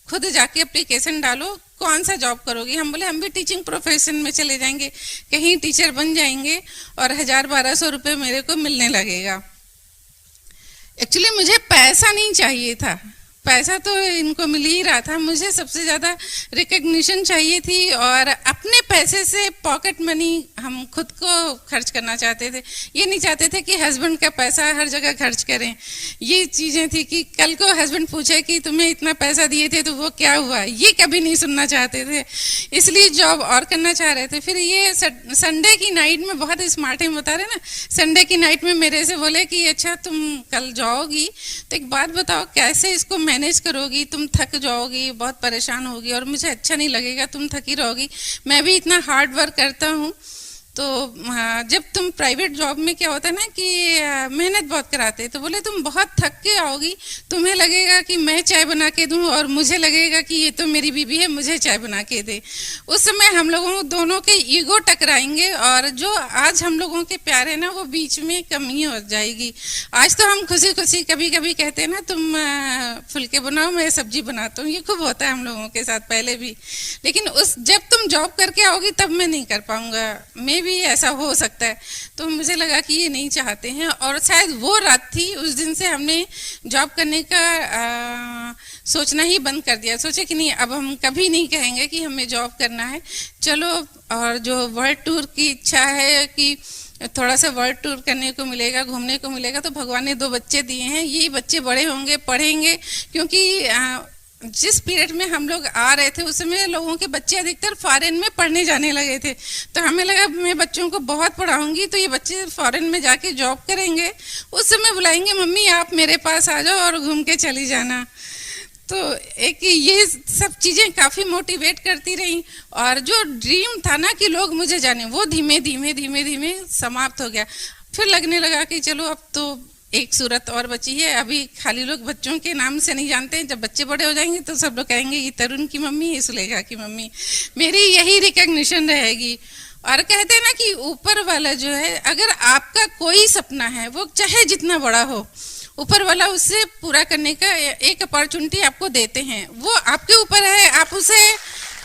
खुद जाके एप्लीकेशन डालो, कौन सा जॉब करोगी? हम बोले हम भी टीचिंग प्रोफेशन में चले जाएंगे, कहीं टीचर बन जाएंगे और 1000-1200 रुपये मेरे को मिलने लगेगा। एक्चुअली मुझे पैसा नहीं चाहिए था, पैसा तो इनको मिल ही रहा था, मुझे सबसे ज़्यादा रिकग्निशन चाहिए थी और अपने पैसे से पॉकेट मनी हम खुद को खर्च करना चाहते थे। ये नहीं चाहते थे कि हस्बैंड का पैसा हर जगह खर्च करें। ये चीज़ें थी कि कल को हस्बैंड पूछे कि तुम्हें इतना पैसा दिए थे तो वो क्या हुआ, ये कभी नहीं सुनना चाहते थे, इसलिए जॉब और करना चाह रहे थे। फिर ये संडे की नाइट में बहुत स्मार्ट है, बता रहे ना, संडे की नाइट में मेरे से बोले कि अच्छा तुम कल जाओगी तो एक बात बताओ कैसे इसको मैनेज करोगी, तुम थक जाओगी, बहुत परेशान होगी और मुझे अच्छा नहीं लगेगा, तुम थकी रहोगी, मैं भी इतना हार्ड वर्क करता हूँ। तो जब तुम प्राइवेट जॉब में क्या होता है ना कि मेहनत बहुत कराते, तो बोले तुम बहुत थक के आओगी, तुम्हें लगेगा कि मैं चाय बना के दूं और मुझे लगेगा कि ये तो मेरी बीबी है, मुझे चाय बना के दे। उस समय हम लोगों दोनों के ईगो टकराएंगे और जो आज हम लोगों के प्यार है ना वो बीच में कमी हो जाएगी। आज तो हम खुशी खुशी कभी कभी कहते हैं ना तुम फुलके बनाओ मैं सब्जी बनाता हूँ, ये खूब होता है हम लोगों के साथ पहले भी, लेकिन जब तुम जॉब करके आओगी तब मैं नहीं कर पाऊंगा, मैं भी ऐसा हो सकता है। तो मुझे लगा कि ये नहीं चाहते हैं और शायद वो रात थी, उस दिन से हमने जॉब करने का सोचना ही बंद कर दिया। सोचे कि नहीं अब हम कभी नहीं कहेंगे कि हमें जॉब करना है, चलो। और जो वर्ल्ड टूर की इच्छा है कि थोड़ा सा वर्ल्ड टूर करने को मिलेगा, घूमने को मिलेगा, तो भगवान ने 2 बच्चे दिए हैं, ये बच्चे बड़े होंगे, पढ़ेंगे, क्योंकि जिस पीरियड में हम लोग आ रहे थे उस समय लोगों के बच्चे अधिकतर फॉरेन में पढ़ने जाने लगे थे। तो हमें लगा मैं बच्चों को बहुत पढ़ाऊंगी तो ये बच्चे फॉरेन में जाके जॉब करेंगे, उस समय बुलाएंगे मम्मी आप मेरे पास आ जाओ और घूम के चली जाना। तो एक ये सब चीज़ें काफ़ी मोटिवेट करती रही और जो ड्रीम था ना कि लोग मुझे जाने, वो धीमे धीमे धीमे धीमे समाप्त हो गया। फिर लगने लगा कि चलो अब तो एक सूरत और बची है, अभी खाली लोग बच्चों के नाम से नहीं जानते हैं, जब बच्चे बड़े हो जाएंगे तो सब लोग कहेंगे ये तरुण की मम्मी, ये सुलेखा की मम्मी, मेरी यही रिकग्निशन रहेगी। और कहते हैं ना कि ऊपर वाला जो है, अगर आपका कोई सपना है वो चाहे जितना बड़ा हो, ऊपर वाला उसे पूरा करने का एक अपॉर्चुनिटी आपको देते हैं, वो आपके ऊपर है आप उसे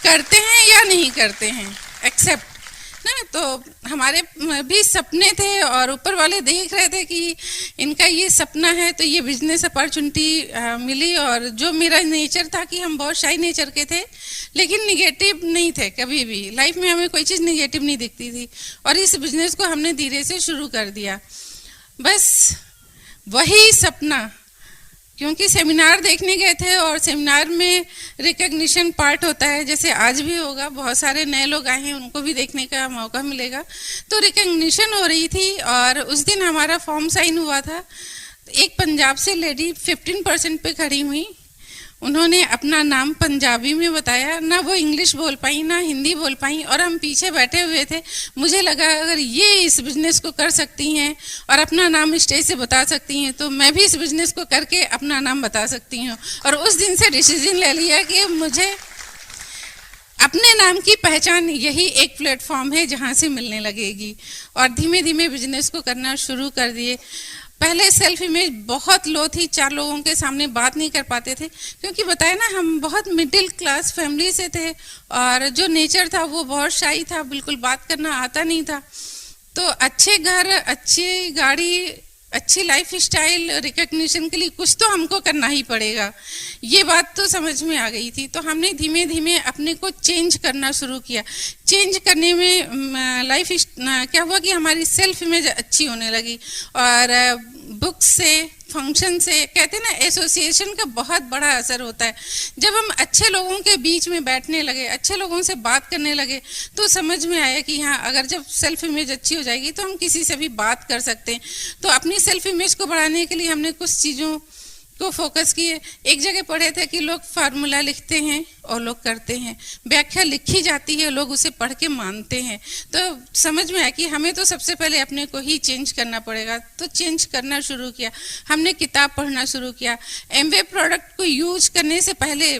करते हैं या नहीं करते हैं, एक्सेप्ट ना। तो हमारे भी सपने थे और ऊपर वाले देख रहे थे कि इनका ये सपना है, तो ये बिजनेस अपॉर्चुनिटी मिली। और जो मेरा नेचर था कि हम बहुत शाई नेचर के थे, लेकिन निगेटिव नहीं थे, कभी भी लाइफ में हमें कोई चीज़ निगेटिव नहीं दिखती थी, और इस बिजनेस को हमने धीरे से शुरू कर दिया। बस वही सपना, क्योंकि सेमिनार देखने गए थे और सेमिनार में रिकग्निशन पार्ट होता है, जैसे आज भी होगा, बहुत सारे नए लोग आए हैं उनको भी देखने का मौका मिलेगा। तो रिकग्निशन हो रही थी और उस दिन हमारा फॉर्म साइन हुआ था। एक पंजाब से लेडी 15% पे खड़ी हुई, उन्होंने अपना नाम पंजाबी में बताया, ना वो इंग्लिश बोल पाई ना हिंदी बोल पाई, और हम पीछे बैठे हुए थे। मुझे लगा अगर ये इस बिजनेस को कर सकती हैं और अपना नाम स्टेज से बता सकती हैं तो मैं भी इस बिजनेस को करके अपना नाम बता सकती हूँ। और उस दिन से डिसीजन ले लिया कि मुझे अपने नाम की पहचान यही एक प्लेटफॉर्म है जहाँ से मिलने लगेगी। और धीमे धीमे बिजनेस को करना शुरू कर दिए। पहले सेल्फ इमेज बहुत लो थी, 4 लोगों के सामने बात नहीं कर पाते थे, क्योंकि बताया ना हम बहुत मिडिल क्लास फैमिली से थे और जो नेचर था वो बहुत शाई था, बिल्कुल बात करना आता नहीं था। तो अच्छे घर, अच्छी गाड़ी, अच्छी लाइफ स्टाइल रिकग्निशन के लिए कुछ तो हमको करना ही पड़ेगा, ये बात तो समझ में आ गई थी। तो हमने धीमे धीमे अपने को चेंज करना शुरू किया। चेंज करने में लाइफ क्या हुआ कि हमारी सेल्फ इमेज अच्छी होने लगी। और बुक से, फंक्शन से, कहते हैं ना एसोसिएशन का बहुत बड़ा असर होता है। जब हम अच्छे लोगों के बीच में बैठने लगे, अच्छे लोगों से बात करने लगे, तो समझ में आया कि हाँ, अगर जब सेल्फ इमेज अच्छी हो जाएगी तो हम किसी से भी बात कर सकते हैं। तो अपनी सेल्फ इमेज को बढ़ाने के लिए हमने कुछ चीज़ों को फोकस किए। एक जगह पढ़े थे कि लोग फार्मूला लिखते हैं और लोग करते हैं, व्याख्या लिखी जाती है, लोग उसे पढ़ के मानते हैं। तो समझ में आया कि हमें तो सबसे पहले अपने को ही चेंज करना पड़ेगा। तो चेंज करना शुरू किया, हमने किताब पढ़ना शुरू किया। एमवे प्रोडक्ट को यूज करने से पहले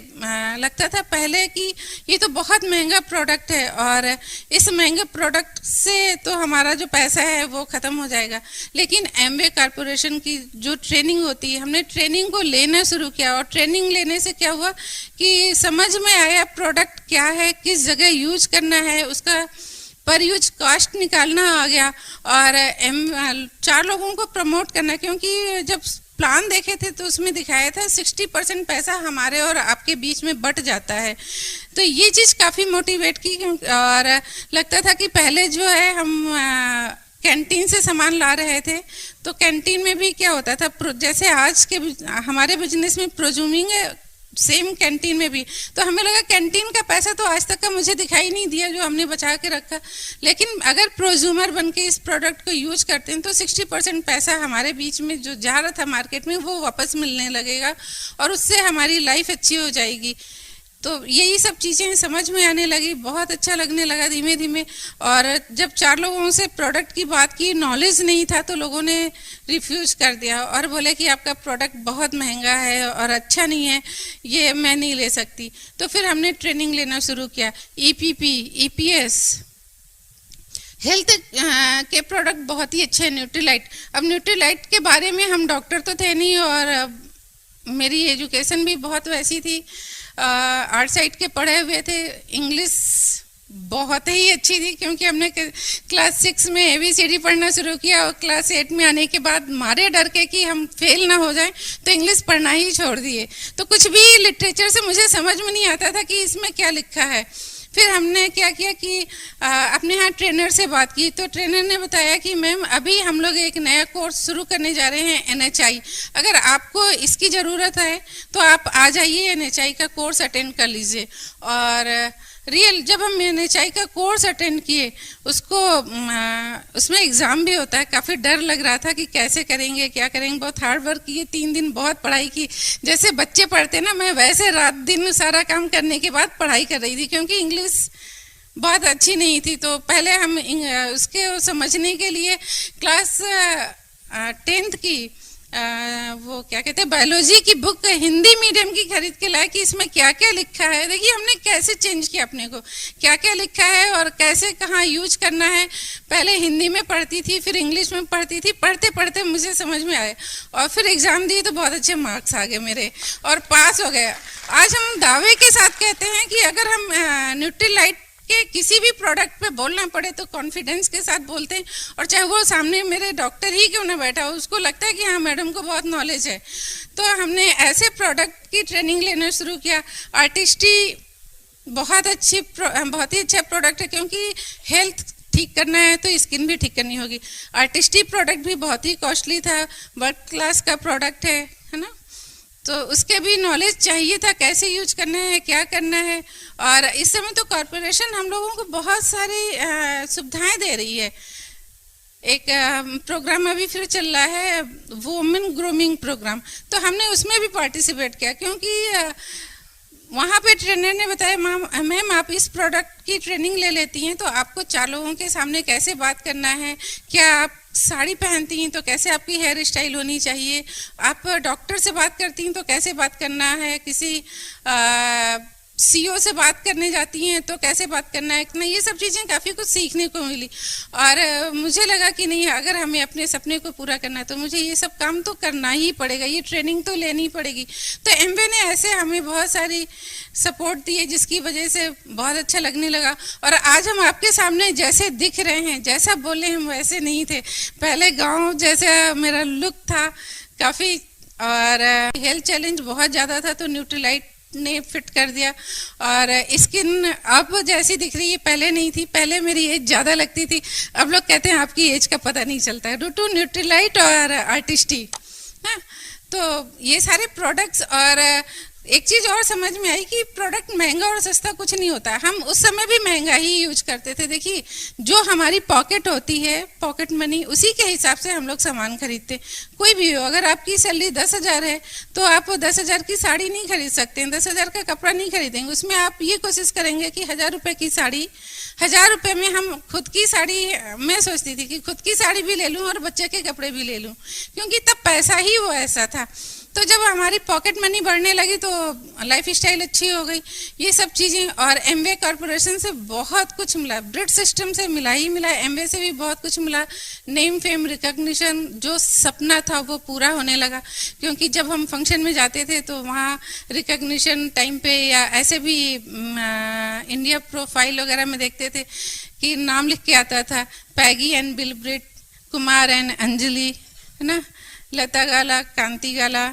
लगता था पहले कि ये तो बहुत महंगा प्रोडक्ट है और इस महंगे प्रोडक्ट से तो हमारा जो पैसा है वो ख़त्म हो जाएगा। लेकिन एमवे कॉरपोरेशन की जो ट्रेनिंग होती है, हमने ट्रेनिंग ट्रेनिंग को लेना शुरू किया। और ट्रेनिंग लेने से क्या हुआ कि समझ में आया प्रोडक्ट क्या है, किस जगह यूज करना है, उसका पर यूज कॉस्ट निकालना आ गया। और 4 लोगों को प्रमोट करना, क्योंकि जब प्लान देखे थे तो उसमें दिखाया था 60% पैसा हमारे और आपके बीच में बट जाता है। तो ये चीज़ काफ़ी मोटिवेट की। और लगता था कि पहले जो है हम कैंटीन से सामान ला रहे थे, तो कैंटीन में भी क्या होता था, जैसे आज के हमारे बिजनेस में प्रोज्यूमिंग है, सेम कैंटीन में भी। तो हमें लगा कैंटीन का पैसा तो आज तक का मुझे दिखाई नहीं दिया जो हमने बचा के रखा, लेकिन अगर प्रोज्यूमर बन के इस प्रोडक्ट को यूज करते हैं तो 60% पैसा हमारे बीच में जो जा रहा था मार्केट में वो वापस मिलने लगेगा और उससे हमारी लाइफ अच्छी हो जाएगी। तो यही सब चीज़ें समझ में आने लगी, बहुत अच्छा लगने लगा धीमे धीमे। और जब 4 लोगों से प्रोडक्ट की बात की, नॉलेज नहीं था, तो लोगों ने रिफ्यूज कर दिया और बोले कि आपका प्रोडक्ट बहुत महंगा है और अच्छा नहीं है, ये मैं नहीं ले सकती। तो फिर हमने ट्रेनिंग लेना शुरू किया। EPP, EPS, हेल्थ के प्रोडक्ट बहुत ही अच्छे हैं। न्यूट्रीलाइट, अब न्यूट्रीलाइट के बारे में हम डॉक्टर तो थे नहीं और मेरी एजुकेशन भी बहुत वैसी थी, आर्ट साइड के पढ़े हुए थे। इंग्लिश बहुत ही अच्छी थी क्योंकि हमने क्लास 6 में ABCD पढ़ना शुरू किया और क्लास 8 में आने के बाद मारे डर के कि हम फेल ना हो जाएं तो इंग्लिश पढ़ना ही छोड़ दिए। तो कुछ भी लिटरेचर से मुझे समझ में नहीं आता था कि इसमें क्या लिखा है। फिर हमने क्या किया कि अपने यहाँ ट्रेनर से बात की, तो ट्रेनर ने बताया कि मैम अभी हम लोग एक नया कोर्स शुरू करने जा रहे हैं NHI, अगर आपको इसकी ज़रूरत है तो आप आ जाइए, NHI का कोर्स अटेंड कर लीजिए। और रियल जब हम NHI का कोर्स अटेंड किए, उसमें एग्ज़ाम भी होता है, काफ़ी डर लग रहा था कि कैसे करेंगे क्या करेंगे। बहुत हार्ड वर्क किए, 3 दिन बहुत पढ़ाई की, जैसे बच्चे पढ़ते ना, मैं वैसे रात दिन सारा काम करने के बाद पढ़ाई कर रही थी क्योंकि इंग्लिश बहुत अच्छी नहीं थी। तो पहले हम उसके समझने के लिए क्लास 10th की वो क्या कहते हैं बायोलॉजी की बुक हिंदी मीडियम की खरीद के लाए कि इसमें क्या क्या लिखा है। देखिए हमने कैसे चेंज किया अपने को, क्या क्या लिखा है और कैसे कहाँ यूज करना है। पहले हिंदी में पढ़ती थी, फिर इंग्लिश में पढ़ती थी, पढ़ते पढ़ते मुझे समझ में आए और फिर एग्ज़ाम दिए तो बहुत अच्छे मार्क्स आ गए मेरे और पास हो गया। आज हम दावे के साथ कहते हैं कि अगर हम न्यूट्रीलाइट के किसी भी प्रोडक्ट पे बोलना पड़े तो कॉन्फिडेंस के साथ बोलते हैं, और चाहे वो सामने मेरे डॉक्टर ही क्यों ना बैठा हो, उसको लगता है कि हाँ मैडम को बहुत नॉलेज है। तो हमने ऐसे प्रोडक्ट की ट्रेनिंग लेना शुरू किया। आर्टिस्टी बहुत ही अच्छा प्रोडक्ट है क्योंकि हेल्थ ठीक करना है तो स्किन भी ठीक करनी होगी। आर्टिस्टी प्रोडक्ट भी बहुत ही कॉस्टली था, वर्क क्लास का प्रोडक्ट है ना, तो उसके भी नॉलेज चाहिए था कैसे यूज करना है, क्या करना है। और इस समय तो कॉरपोरेशन हम लोगों को बहुत सारी सुविधाएं दे रही है। एक प्रोग्राम अभी फिर चल रहा है वुमेन ग्रूमिंग प्रोग्राम, तो हमने उसमें भी पार्टिसिपेट किया क्योंकि वहाँ पे ट्रेनर ने बताया मैम आप इस प्रोडक्ट की ट्रेनिंग ले लेती हैं तो आपको 4 लोगों के सामने कैसे बात करना है, क्या आप साड़ी पहनती हैं तो कैसे आपकी हेयर स्टाइल होनी चाहिए, आप डॉक्टर से बात करती हैं तो कैसे बात करना है, किसी CEO से बात करने जाती हैं तो कैसे बात करना है, इतना ये सब चीज़ें काफ़ी कुछ सीखने को मिली। और मुझे लगा कि नहीं, अगर हमें अपने सपने को पूरा करना है तो मुझे ये सब काम तो करना ही पड़ेगा, ये ट्रेनिंग तो लेनी पड़ेगी। तो एमवे ने ऐसे हमें बहुत सारी सपोर्ट दी है जिसकी वजह से बहुत अच्छा लगने लगा। और आज हम आपके सामने जैसे दिख रहे हैं, जैसा बोले हम वैसे नहीं थे। पहले गाँव जैसा मेरा लुक था काफ़ी, और हेल्थ चैलेंज बहुत ज़्यादा था तो न्यूट्रीलाइट ने फिट कर दिया। और स्किन अब जैसी दिख रही है पहले नहीं थी, पहले मेरी एज ज़्यादा लगती थी, अब लोग कहते हैं आपकी एज का पता नहीं चलता है ड्यू टू न्यूट्रीलाइट और आर्टिस्टी। हाँ, तो ये सारे प्रोडक्ट्स। और एक चीज़ और समझ में आई कि प्रोडक्ट महंगा और सस्ता कुछ नहीं होता। हम उस समय भी महंगा ही यूज करते थे। देखिए जो हमारी पॉकेट होती है, पॉकेट मनी, उसी के हिसाब से हम लोग सामान खरीदते। कोई भी हो, अगर आपकी सैलरी 10,000 है तो आप 10,000 की साड़ी नहीं खरीद सकते हैं, 10,000 का कपड़ा नहीं खरीदेंगे। उसमें आप ये कोशिश करेंगे कि 1,000 रुपये की साड़ी, 1,000 रुपये में हम खुद की साड़ी, मैं सोचती थी कि खुद की साड़ी भी ले लूँ और बच्चे के कपड़े भी ले लूँ, क्योंकि तब पैसा ही वो ऐसा था। तो जब हमारी पॉकेट मनी बढ़ने लगी तो लाइफ स्टाइल अच्छी हो गई, ये सब चीज़ें। और एमवे कॉरपोरेशन से बहुत कुछ मिला, ब्रिड सिस्टम से मिला ही मिला, एमवे से भी बहुत कुछ मिला। नेम फेम रिकॉग्निशन, जो सपना था वो पूरा होने लगा, क्योंकि जब हम फंक्शन में जाते थे तो वहाँ रिकॉग्निशन टाइम पे या ऐसे भी इंडिया प्रोफाइल वगैरह में देखते थे कि नाम लिख के आता था पैगी एंड बिल ब्रिड, कुमार एंड अंजलि, है ना, लता गाला, कांति गाला,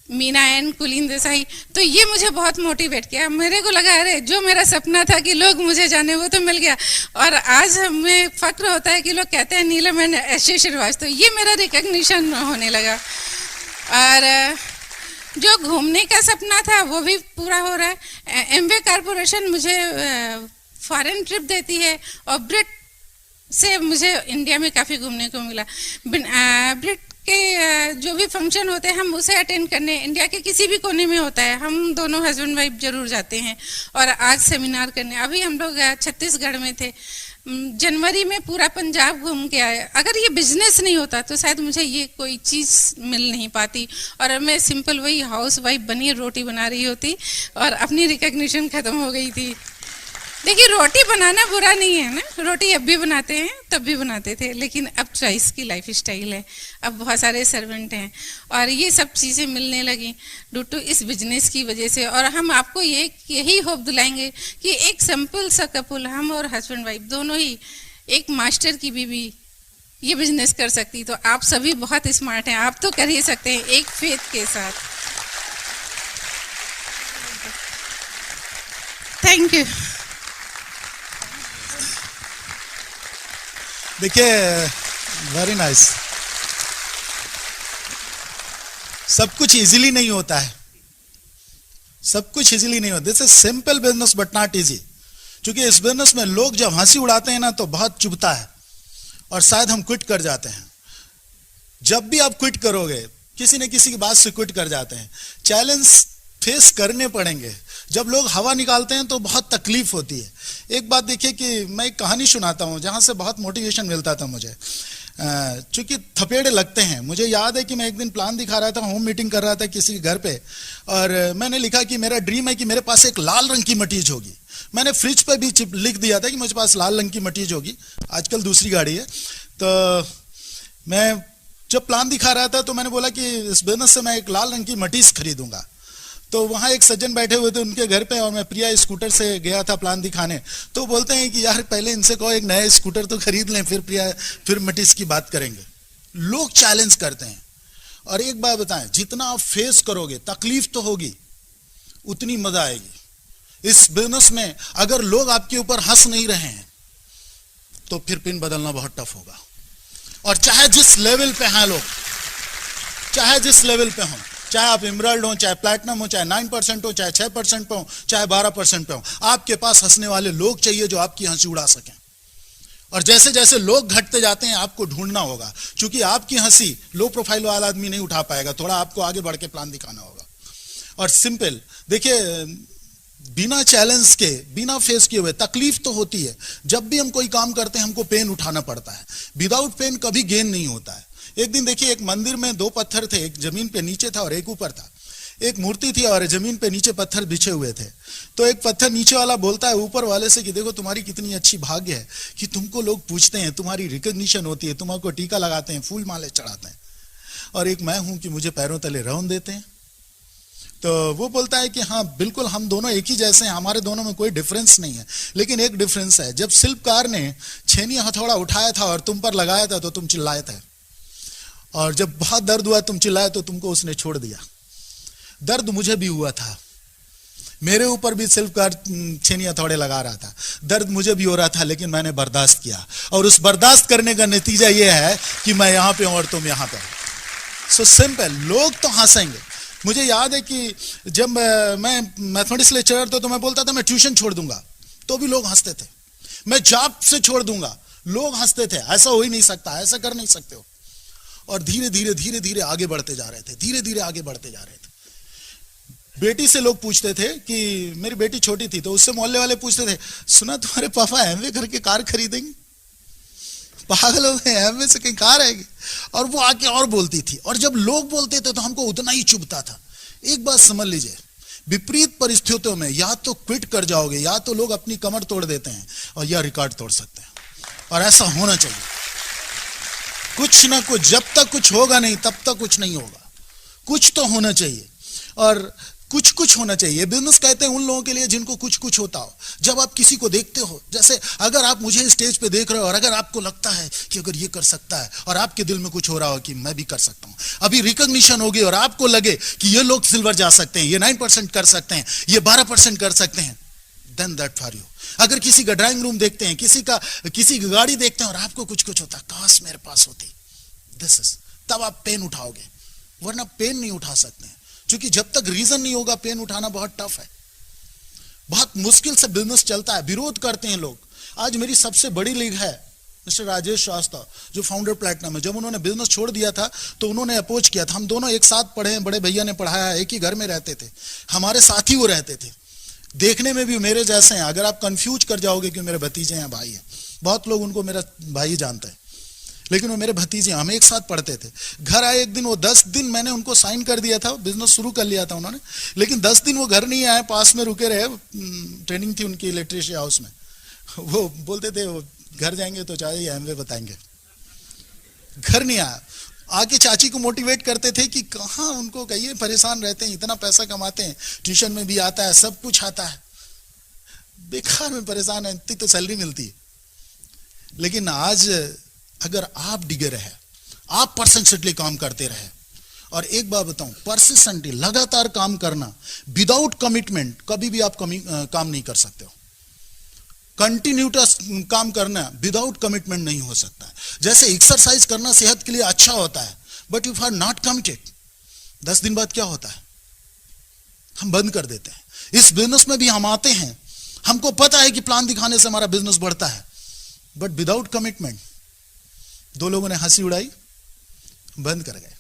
मीना एंड कुलीन देसाई। तो ये मुझे बहुत मोटिवेट किया। मेरे को लगा अरे जो मेरा सपना था कि लोग मुझे जाने वो तो मिल गया। और आज हमें फक्र होता है कि लोग कहते हैं नीलम एंड ऐशी श्रीवास्तव, ये मेरा रिकॉग्निशन होने लगा। और जो घूमने का सपना था वो भी पूरा हो रहा है। एमवे कॉरपोरेशन मुझे फॉरेन ट्रिप देती है और ब्रिट से मुझे इंडिया में काफ़ी घूमने को मिला। ब्रिट के जो भी फंक्शन होते हैं हम उसे अटेंड करने, इंडिया के किसी भी कोने में होता है, हम दोनों हस्बैंड वाइफ जरूर जाते हैं। और आज सेमिनार करने, अभी हम लोग छत्तीसगढ़ में थे, जनवरी में पूरा पंजाब घूम के आए। अगर ये बिजनेस नहीं होता तो शायद मुझे ये कोई चीज़ मिल नहीं पाती और मैं सिंपल वही हाउस वाइफ बनी रोटी बना रही होती और अपनी रिकॉग्निशन ख़त्म हो गई थी। देखिए रोटी बनाना बुरा नहीं है ना, रोटी अब भी बनाते हैं, तब भी बनाते थे, लेकिन अब चॉइस की लाइफ स्टाइल है, अब बहुत सारे सर्वेंट हैं और ये सब चीज़ें मिलने लगी ड्यू टू इस बिजनेस की वजह से। और हम आपको यही होप दिलाएंगे कि एक सिंपल सा कपल, हम और हस्बैंड वाइफ दोनों ही, एक मास्टर की बीवी ये बिजनेस कर सकती। तो आप सभी बहुत स्मार्ट हैं, आप तो कर ही सकते हैं एक फेथ के साथ। Thank you. देखिए वेरी नाइस। सब कुछ इजीली नहीं होता है, सब कुछ इजीली नहीं होता। This is simple business but not easy. क्योंकि इस बिजनेस में लोग जब हंसी उड़ाते हैं ना तो बहुत चुभता है और शायद हम क्विट कर जाते हैं। जब भी आप क्विट करोगे किसी न किसी की बात से क्विट कर जाते हैं। चैलेंज फेस करने पड़ेंगे। जब लोग हवा निकालते हैं तो बहुत तकलीफ होती है। एक बात देखिए कि मैं एक कहानी सुनाता हूँ जहाँ से बहुत मोटिवेशन मिलता था मुझे। चूंकि थपेड़े लगते हैं, मुझे याद है कि मैं एक दिन प्लान दिखा रहा था, होम मीटिंग कर रहा था किसी के घर पे, और मैंने लिखा कि मेरा ड्रीम है कि मेरे पास एक लाल रंग की मटीज होगी। मैंने फ्रिज पे भी लिख दिया था कि मुझे पास लाल रंग की मटीज होगी। आजकल दूसरी गाड़ी है। तो मैं जब प्लान दिखा रहा था तो मैंने बोला कि इस बिजनेस से मैं एक लाल रंग की मटीज खरीदूंगा। तो वहाँ एक सज्जन बैठे हुए थे उनके घर पे और मैं प्रिया स्कूटर से गया था प्लान दिखाने। तो बोलते हैं कि यार पहले इनसे कहो एक नया स्कूटर तो खरीद लें, फिर मटीज की बात करेंगे। लोग चैलेंज करते हैं। और एक बात बताएं, जितना आप फेस करोगे तकलीफ तो होगी, उतनी मजा आएगी। इस बिजनेस में अगर लोग आपके ऊपर हंस नहीं रहे हैं तो फिर पिन बदलना बहुत टफ होगा। और चाहे जिस लेवल पे हैं लोग, चाहे जिस लेवल पे हों, चाहे आप इमराल्ड हो, चाहे प्लैटिनम हो, चाहे 9% हो, चाहे 6% पे हो, चाहे 12% पे हो, आपके पास हंसने वाले लोग चाहिए जो आपकी हंसी उड़ा सकें। और जैसे जैसे लोग घटते जाते हैं आपको ढूंढना होगा, क्योंकि आपकी हंसी लो प्रोफाइल वाला आदमी नहीं उठा पाएगा। थोड़ा आपको आगे बढ़ के प्लान दिखाना होगा। और सिंपल देखिए, बिना चैलेंज के, बिना फेस किए हुए तकलीफ तो होती है। जब भी हम कोई काम करते हैं हमको पेन उठाना पड़ता है। विदाउट पेन कभी गेन नहीं होता है। एक दिन देखिए, एक मंदिर में दो पत्थर थे, एक जमीन पे नीचे था और एक ऊपर था। एक मूर्ति थी और जमीन पे नीचे पत्थर बिछे हुए थे। तो एक पत्थर नीचे वाला बोलता है ऊपर वाले से कि देखो तुम्हारी कितनी अच्छी भाग्य है कि तुमको लोग पूछते हैं, तुम्हारी रिकॉग्निशन होती है, तुमको टीका लगाते हैं, फूल माले चढ़ाते हैं, और एक मैं हूं कि मुझे पैरों तले रौंद देते हैं। तो वो बोलता है कि हाँ बिल्कुल, हम दोनों एक ही जैसे हैं, हमारे दोनों में कोई डिफरेंस नहीं है। लेकिन एक डिफरेंस है, जब शिल्पकार ने छेनी हथौड़ा उठाया था और तुम पर लगाया था तो तुम चिल्लाए थे, और जब बहुत दर्द हुआ तुम चिल्लाए तो तुमको उसने छोड़ दिया। दर्द मुझे भी हुआ था, मेरे ऊपर भी शिल्पकार छेनी हथौड़े लगा रहा था, दर्द मुझे भी हो रहा था, लेकिन मैंने बर्दाश्त किया। और उस बर्दाश्त करने का नतीजा यह है कि मैं यहां पे हूं और तुम यहां पे हो। So simple. लोग तो हंसेंगे। मुझे याद है कि जब मैं मैथमेटिक्स लेक्चरर था तो मैं बोलता था मैं ट्यूशन छोड़ दूंगा, तो भी लोग हंसते थे। मैं जॉब से छोड़ दूंगा, लोग हंसते थे। ऐसा हो ही नहीं सकता, ऐसा कर नहीं सकते हो। और धीरे धीरे धीरे धीरे आगे बढ़ते जा रहे थे, धीरे धीरे आगे बढ़ते जा रहे थे। बेटी से लोग पूछते थे कि मेरी बेटी छोटी थी तो उससे मोहल्ले वाले पूछते थे, सुना तुम्हारे पापा एमवे करके कार खरीदेंगे? पागल हो गए, एमवे से कहीं कार आएगी? और वो आके और बोलती थी, और जब लोग बोलते थे तो हमको उतना ही चुभता था। एक बात समझ लीजिए, विपरीत परिस्थितियों में या तो क्विट कर जाओगे, या तो लोग अपनी कमर तोड़ देते हैं, और या रिकॉर्ड तोड़ सकते हैं। और ऐसा होना चाहिए। कुछ ना कुछ, जब तक कुछ होगा नहीं तब तक कुछ नहीं होगा। कुछ तो होना चाहिए, और कुछ कुछ होना चाहिए। बिजनेस कहते हैं उन लोगों के लिए जिनको कुछ कुछ होता हो। जब आप किसी को देखते हो, जैसे अगर आप मुझे स्टेज पे देख रहे हो और अगर आपको लगता है कि अगर ये कर सकता है, और आपके दिल में कुछ हो रहा हो कि मैं भी कर सकता हूं, अभी रिकॉग्निशन होगी और आपको लगे कि ये लोग सिल्वर जा सकते हैं, ये 9% कर सकते हैं, ये 12% कर सकते हैं, देन दैट फॉर यू। अगर किसी का ड्राइंग रूम देखते हैं, किसी की गाड़ी देखते हैं और आपको कुछ कुछ होता है, काश मेरे पास होती, दिस इज, तब आप पेन उठाओगे, वरना पेन नहीं उठा सकते हैं। क्योंकि जब तक रीजन नहीं होगा, पेन उठाना बहुत टफ है। बहुत मुश्किल से बिजनेस चलता है, विरोध करते हैं लोग। आज मेरी सबसे बड़ी लीग है मिस्टर राजेश श्रीवास्तव, जो फाउंडर प्लैटिनम है। जब उन्होंने बिजनेस छोड़ दिया था तो उन्होंने अपोज किया था। हम दोनों एक साथ पढ़े हैं, बड़े भैया ने पढ़ाया है, एक ही घर में रहते थे, हमारे साथ ही वो रहते थे। देखने में भी मेरे जैसे हैं। अगर आप कंफ्यूज कर जाओगे कि मेरे भतीजे हैं, भाई हैं, बहुत लोग उनको मेरा भाई जानते हैं, लेकिन वो मेरे भतीजे, हम एक साथ पढ़ते थे। घर आए एक दिन, वो 10 दिन मैंने उनको साइन कर दिया था, बिजनेस शुरू कर लिया था उन्होंने, लेकिन 10 दिन वो घर नहीं आए, पास में रुके रहे। ट्रेनिंग थी उनकी इलेक्ट्रिशियन हाउस में। वो बोलते थे वो घर जाएंगे तो चाहे एमवे बताएंगे। घर नहीं आया। आके चाची को मोटिवेट करते थे कि कहाँ, उनको कहिए परेशान रहते हैं, इतना पैसा कमाते हैं, ट्यूशन में भी आता है, सब कुछ आता है, बेकार में परेशान है, इतनी तो सैलरी मिलती है। लेकिन आज अगर आप डिगे रहे, आप परसिस्टेंटली काम करते रहे, और एक बात बताऊं, परसिस्टेंटली लगातार काम करना विदाउट कमिटमेंट कभी भी आप काम नहीं कर सकते हो। कंटिन्यूटस काम करना विदाउट कमिटमेंट नहीं हो सकता है। जैसे एक्सरसाइज करना सेहत के लिए अच्छा होता है, but if are not committed, 10 दिन बाद क्या होता है, हम बंद कर देते हैं। इस बिजनेस में भी हम आते हैं, हमको पता है कि प्लान दिखाने से हमारा बिजनेस बढ़ता है, बट विदाउट कमिटमेंट। 2 लोगों ने हंसी उड़ाई, बंद कर गए।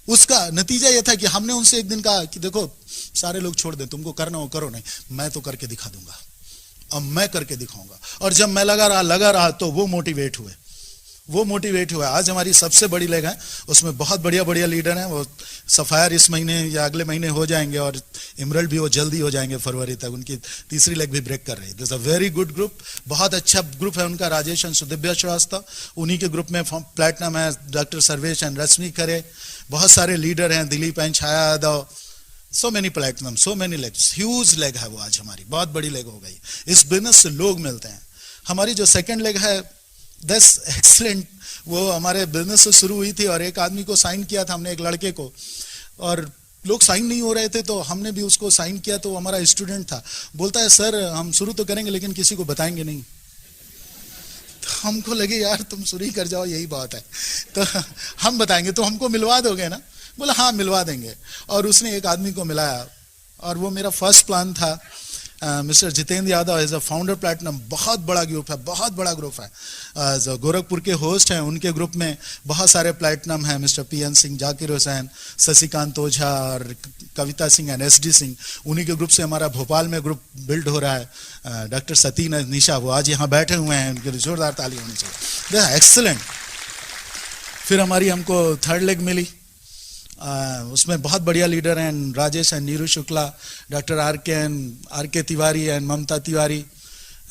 उसका नतीजा यह था कि हमने उनसे एक दिन कहा कि देखो सारे लोग छोड़ दें, तुमको करना हो करो, नहीं मैं तो करके दिखा दूंगा, अब मैं करके दिखाऊंगा। और जब मैं लगा रहा तो वो मोटिवेट हुए। आज हमारी सबसे बड़ी लेग है, उसमें बहुत बढ़िया लीडर हैं। वो सफायर इस महीने या अगले महीने हो जाएंगे, और इमरल्ड भी वो जल्दी हो जाएंगे, फरवरी तक। उनकी तीसरी लेग भी ब्रेक कर रही है। This a very good group, बहुत अच्छा ग्रुप है उनका। राजेश एंड सुदिव्या श्रीवास्तव, उन्हीं के ग्रुप में प्लैटिनम है। डॉक्टर सर्वेश एंड रश्मि खरे, बहुत सारे लीडर हैं, Dilip and Chhaya Yadav, so many platinum, so many legs, huge leg है वो। आज हमारी बहुत बड़ी लेग हो गई। इस बिजनेस से लोग मिलते हैं। हमारी जो सेकंड लेग है, 10 एक्सीलेंट, वो हमारे बिजनेस से शुरू हुई थी, और एक आदमी को साइन किया था हमने, एक लड़के को, और लोग साइन नहीं हो रहे थे तो हमने भी उसको साइन किया। तो हमारा स्टूडेंट था, बोलता है सर हम शुरू तो करेंगे लेकिन किसी को बताएंगे नहीं। तो हमको लगे यार तुम शुरू ही कर जाओ, यही बात है, तो हम बताएंगे, तो हमको मिलवा दोगे ना? बोला हाँ मिलवा देंगे। और उसने एक आदमी को मिलाया, और वो मेरा फर्स्ट प्लान था। Mister Jitendra Yadav as a founder platinum, बहुत बड़ा ग्रुप है। गोरखपुर के होस्ट हैं, उनके ग्रुप में बहुत सारे प्लैटिनम हैं। मिस्टर पीएन सिंह, जाकिर हुसैन, शशिकांत ओझा और कविता सिंह एंड एसडी सिंह, उन्हीं के ग्रुप से हमारा भोपाल में ग्रुप बिल्ड हो रहा है। डॉक्टर सतीन निशा, वो आज यहाँ बैठे हुए हैं, उनके लिए जोरदार ताली होनी चाहिए। एक्सीलेंट। फिर हमारी हमको थर्ड लेग मिली, उसमें बहुत बढ़िया लीडर हैं, Rajesh and Neeru Shukla, doctor R K Tiwari and Mamta Tiwari,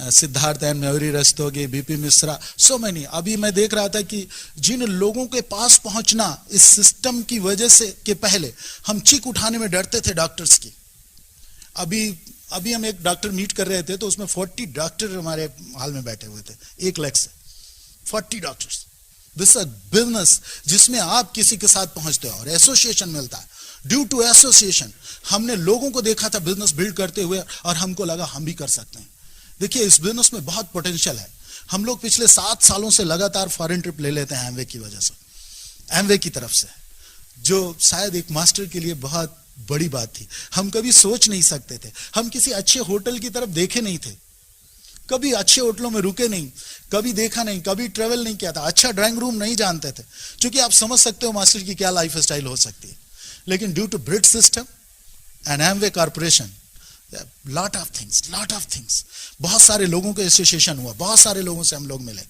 Siddharth and Mayuri Rastogi, BP Mishra, so many. अभी मैं देख रहा था कि जिन लोगों के पास पहुंचना इस सिस्टम की वजह से के पहले हम चीख उठाने में डरते थे डॉक्टर्स की, अभी हम एक डॉक्टर मीट कर रहे थे तो उसमें 40 डॉक्टर हमारे हाल में बैठे हुए थे, 1 लाख से 40 डॉक्टर्स। दिस अ बिजनेस जिसमें आप किसी के साथ पहुंचते हो और एसोसिएशन मिलता है। ड्यू टू एसोसिएशन हमने लोगों को देखा था बिजनेस बिल्ड करते हुए, और हमको लगा हम भी कर सकते हैं। देखिए इस बिजनेस में बहुत पोटेंशियल है। हम लोग पिछले 7 सालों से लगातार फॉरेन ट्रिप ले लेते हैं एमवे की वजह से, एमवे की तरफ से, जो शायद एक मास्टर के लिए बहुत बड़ी बात थी। हम कभी सोच नहीं सकते थे, हम किसी अच्छे होटल की तरफ देखे नहीं थे, कभी अच्छे होटलों में रुके नहीं, कभी देखा नहीं, कभी ट्रेवल नहीं किया था, अच्छा ड्राइंग रूम नहीं जानते थे, क्योंकि आप समझ सकते हो मास्टर की क्या लाइफ स्टाइल हो सकती है। लेकिन due to bridge system and Amway corporation, lot of things, बहुत सारे लोगों का एसोसिएशन हुआ, बहुत सारे लोगों से हम लोग मिले,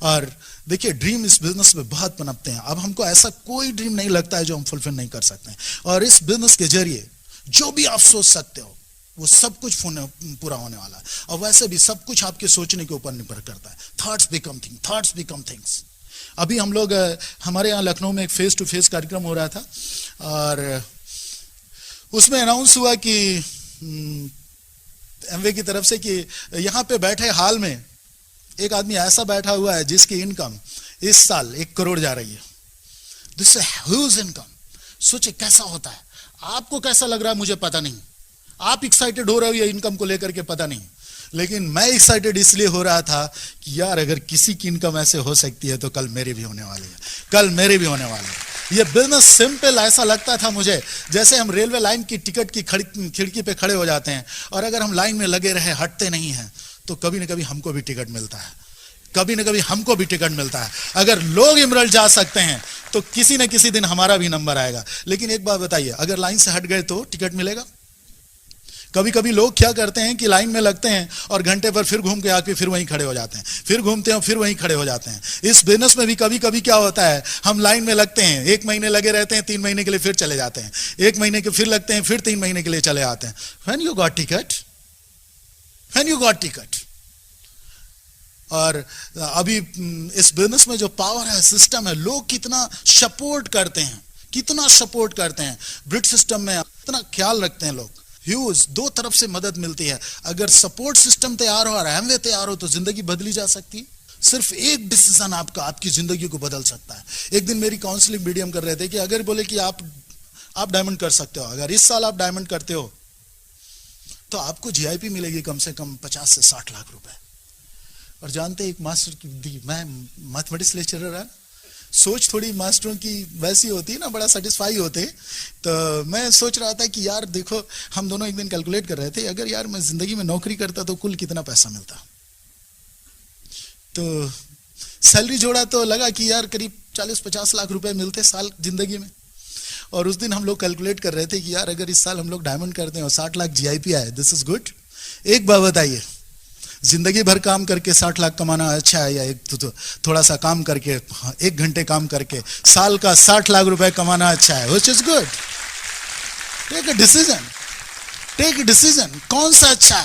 और देखिए ड्रीम इस बिजनेस में बहुत पनपते हैं। अब हमको ऐसा कोई ड्रीम नहीं लगता है जो हम फुलफिल नहीं कर सकते हैं, और इस बिजनेस के जरिए जो भी आप सोच सकते हो वो सब कुछ पूरा होने वाला है। और वैसे भी सब कुछ आपके सोचने के ऊपर निर्भर करता है। Thoughts become things. अभी हम लोग हमारे यहाँ लखनऊ में एक फेस टू फेस कार्यक्रम हो रहा था, और उसमें अनाउंस हुआ कि एमवे की तरफ से कि यहाँ पे बैठे हाल में एक आदमी ऐसा बैठा हुआ है जिसकी इनकम इस साल 1 करोड़ जा रही है। This is huge income. सोचिए कैसा होता है। आपको कैसा लग रहा है मुझे पता नहीं, आप एक्साइटेड हो रहे हो ये इनकम को लेकर के पता नहीं, लेकिन मैं एक्साइटेड इसलिए हो रहा था कि यार अगर किसी की इनकम ऐसे हो सकती है तो कल मेरी भी होने वाली है, कल मेरी भी होने वाली है। ये बिजनेस सिंपल ऐसा लगता था मुझे जैसे हम रेलवे लाइन की टिकट की खिड़की पे खड़े हो जाते हैं, और अगर हम लाइन में लगे रहे हटते नहीं हैं तो कभी न कभी हमको भी टिकट मिलता है, कभी न कभी हमको भी टिकट मिलता है। अगर लोग इमरल जा सकते हैं तो किसी न किसी दिन हमारा भी नंबर आएगा। लेकिन एक बात बताइए, अगर लाइन से हट गए तो टिकट मिलेगा? कभी कभी लोग क्या करते हैं कि लाइन में लगते हैं और घंटे पर फिर घूम के आके फिर वहीं खड़े हो जाते हैं, फिर घूमते हैं फिर वहीं खड़े हो जाते हैं। इस बिजनेस में भी कभी कभी क्या होता है, हम लाइन में लगते हैं, 1 महीने लगे रहते हैं, 3 महीने के लिए फिर चले जाते हैं, 1 महीने के फिर लगते हैं, फिर 3 महीने के लिए चले आते हैं। When you got ticket, और अभी इस बिजनेस में जो पावर है, सिस्टम है, लोग कितना सपोर्ट करते हैं। ब्रिट सिस्टम में इतना ख्याल रखते हैं लोग। ह्यूज 2 तरफ से मदद मिलती है। अगर सपोर्ट सिस्टम तैयार हो और एमवे तैयार हो तो जिंदगी बदली जा सकती है। सिर्फ एक डिसीजन आपकी जिंदगी को बदल सकता है। एक दिन मेरी काउंसलिंग मीडियम कर रहे थे कि अगर बोले कि आप डायमंड कर सकते हो, अगर इस साल आप डायमंड करते हो तो आपको जीआईपी मिलेगी कम से कम 50 से 60 लाख रुपए। और जानते एक मास्टर की, मैं मैथमेटिक्स लेक्चरर है, सोच थोड़ी मास्टरों की वैसी होती है ना, बड़ा सेटिस्फाई होते हैं। तो मैं सोच रहा था कि यार देखो, हम दोनों एक दिन कैलकुलेट कर रहे थे, अगर यार मैं जिंदगी में नौकरी करता तो कुल कितना पैसा मिलता। तो सैलरी जोड़ा तो लगा कि यार करीब 40-50 लाख रुपए मिलते साल जिंदगी में। और उस दिन हम लोग कैलकुलेट कर रहे थे कि यार अगर इस साल हम लोग डायमंड करते हैं और 60 लाख जीआईपी आए, दिस इज गुड। एक बात बताइए, जिंदगी भर काम करके 60 लाख कमाना अच्छा है, या एक तो थोड़ा सा काम करके 1 घंटे काम करके साल का 60 लाख रुपए कमाना अच्छा है? Which is good. Take a decision, कौन सा अच्छा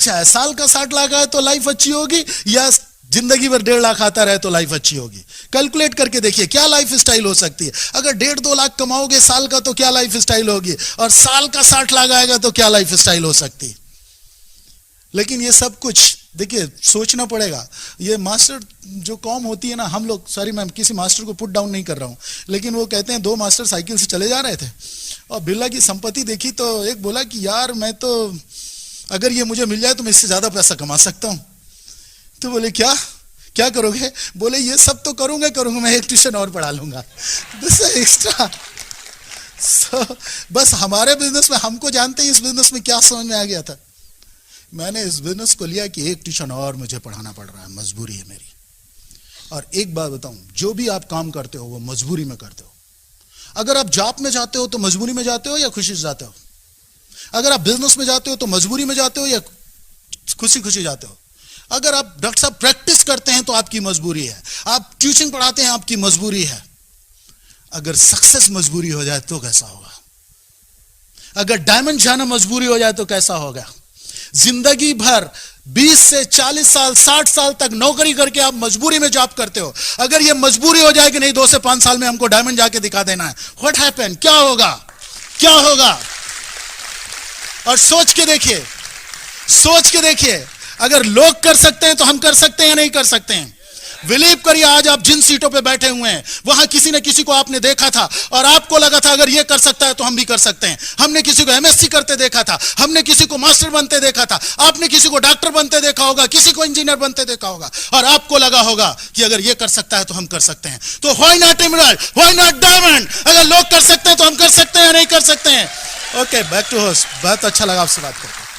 है? साल का 60 लाख आए तो लाइफ अच्छी होगी, या जिंदगी भर 1.5 लाख आता रहे तो लाइफ अच्छी होगी? कैलकुलेट करके देखिए क्या लाइफ स्टाइल हो सकती है। अगर 1.5-2 लाख कमाओगे साल का तो क्या लाइफ स्टाइल होगी, और साल का 60 लाख आएगा तो क्या लाइफ स्टाइल हो सकती है। लेकिन ये सब कुछ देखिए सोचना पड़ेगा। ये मास्टर जो कॉम होती है ना, हम लोग, सॉरी मैं किसी मास्टर को पुट डाउन नहीं कर रहा हूं, लेकिन वो कहते हैं 2 मास्टर साइकिल से चले जा रहे थे और बिरला की संपत्ति देखी तो एक बोला कि यार मैं तो, अगर ये मुझे मिल जाए तो मैं इससे ज्यादा पैसा कमा सकता हूं। तो बोले क्या करोगे? बोले ये सब तो करूंगा, मैं एक ट्यूशन और पढ़ा लूंगा, दिस एक्स्ट्रा। बस हमारे बिजनेस में, हमको जानते हैं इस बिजनेस में क्या समझ में आ गया था, मैंने इस बिजनेस को लिया कि एक ट्यूशन और मुझे पढ़ाना पड़ रहा है, मजबूरी है मेरी। और एक बात बताऊं, जो भी आप काम करते हो वो मजबूरी में करते हो। अगर आप जॉब में जाते हो तो मजबूरी में जाते हो या खुशी से जाते हो? अगर आप बिजनेस में जाते हो तो मजबूरी में जाते हो या खुशी जाते हो? अगर आप डॉक्टर साहब प्रैक्टिस करते हैं तो आपकी मजबूरी है, आप ट्यूशन पढ़ाते हैं आपकी मजबूरी है। अगर सक्सेस मजबूरी हो जाए तो कैसा होगा? अगर डायमंड जाना मजबूरी हो जाए तो कैसा होगा? जिंदगी भर 20 से 40 साल 60 साल तक नौकरी करके आप मजबूरी में जॉब करते हो, अगर ये मजबूरी हो जाए कि नहीं 2 से 5 साल में हमको डायमंड जाके दिखा देना है, व्हाट हैपन, क्या होगा? और सोच के देखिए, अगर लोग कर सकते हैं तो हम कर सकते हैं या नहीं कर सकते हैं? बिलीव करिए, आज आप जिन सीटों पे बैठे हुए हैं वहां किसी न किसी को आपने देखा था और आपको लगा था अगर ये कर सकता है तो हम भी कर सकते हैं। हमने किसी को एमएससी करते देखा था, हमने किसी को मास्टर बनते देखा था, आपने किसी को डॉक्टर बनते देखा होगा, किसी को इंजीनियर बनते देखा होगा, और आपको लगा होगा कि अगर ये कर सकता है तो हम कर सकते हैं। तो why not emerald, why not diamond? अगर लोग कर सकते हैं तो हम कर सकते हैं या नहीं कर सकते हैं? Okay, back to host. बहुत अच्छा लगा आपसे बात करके।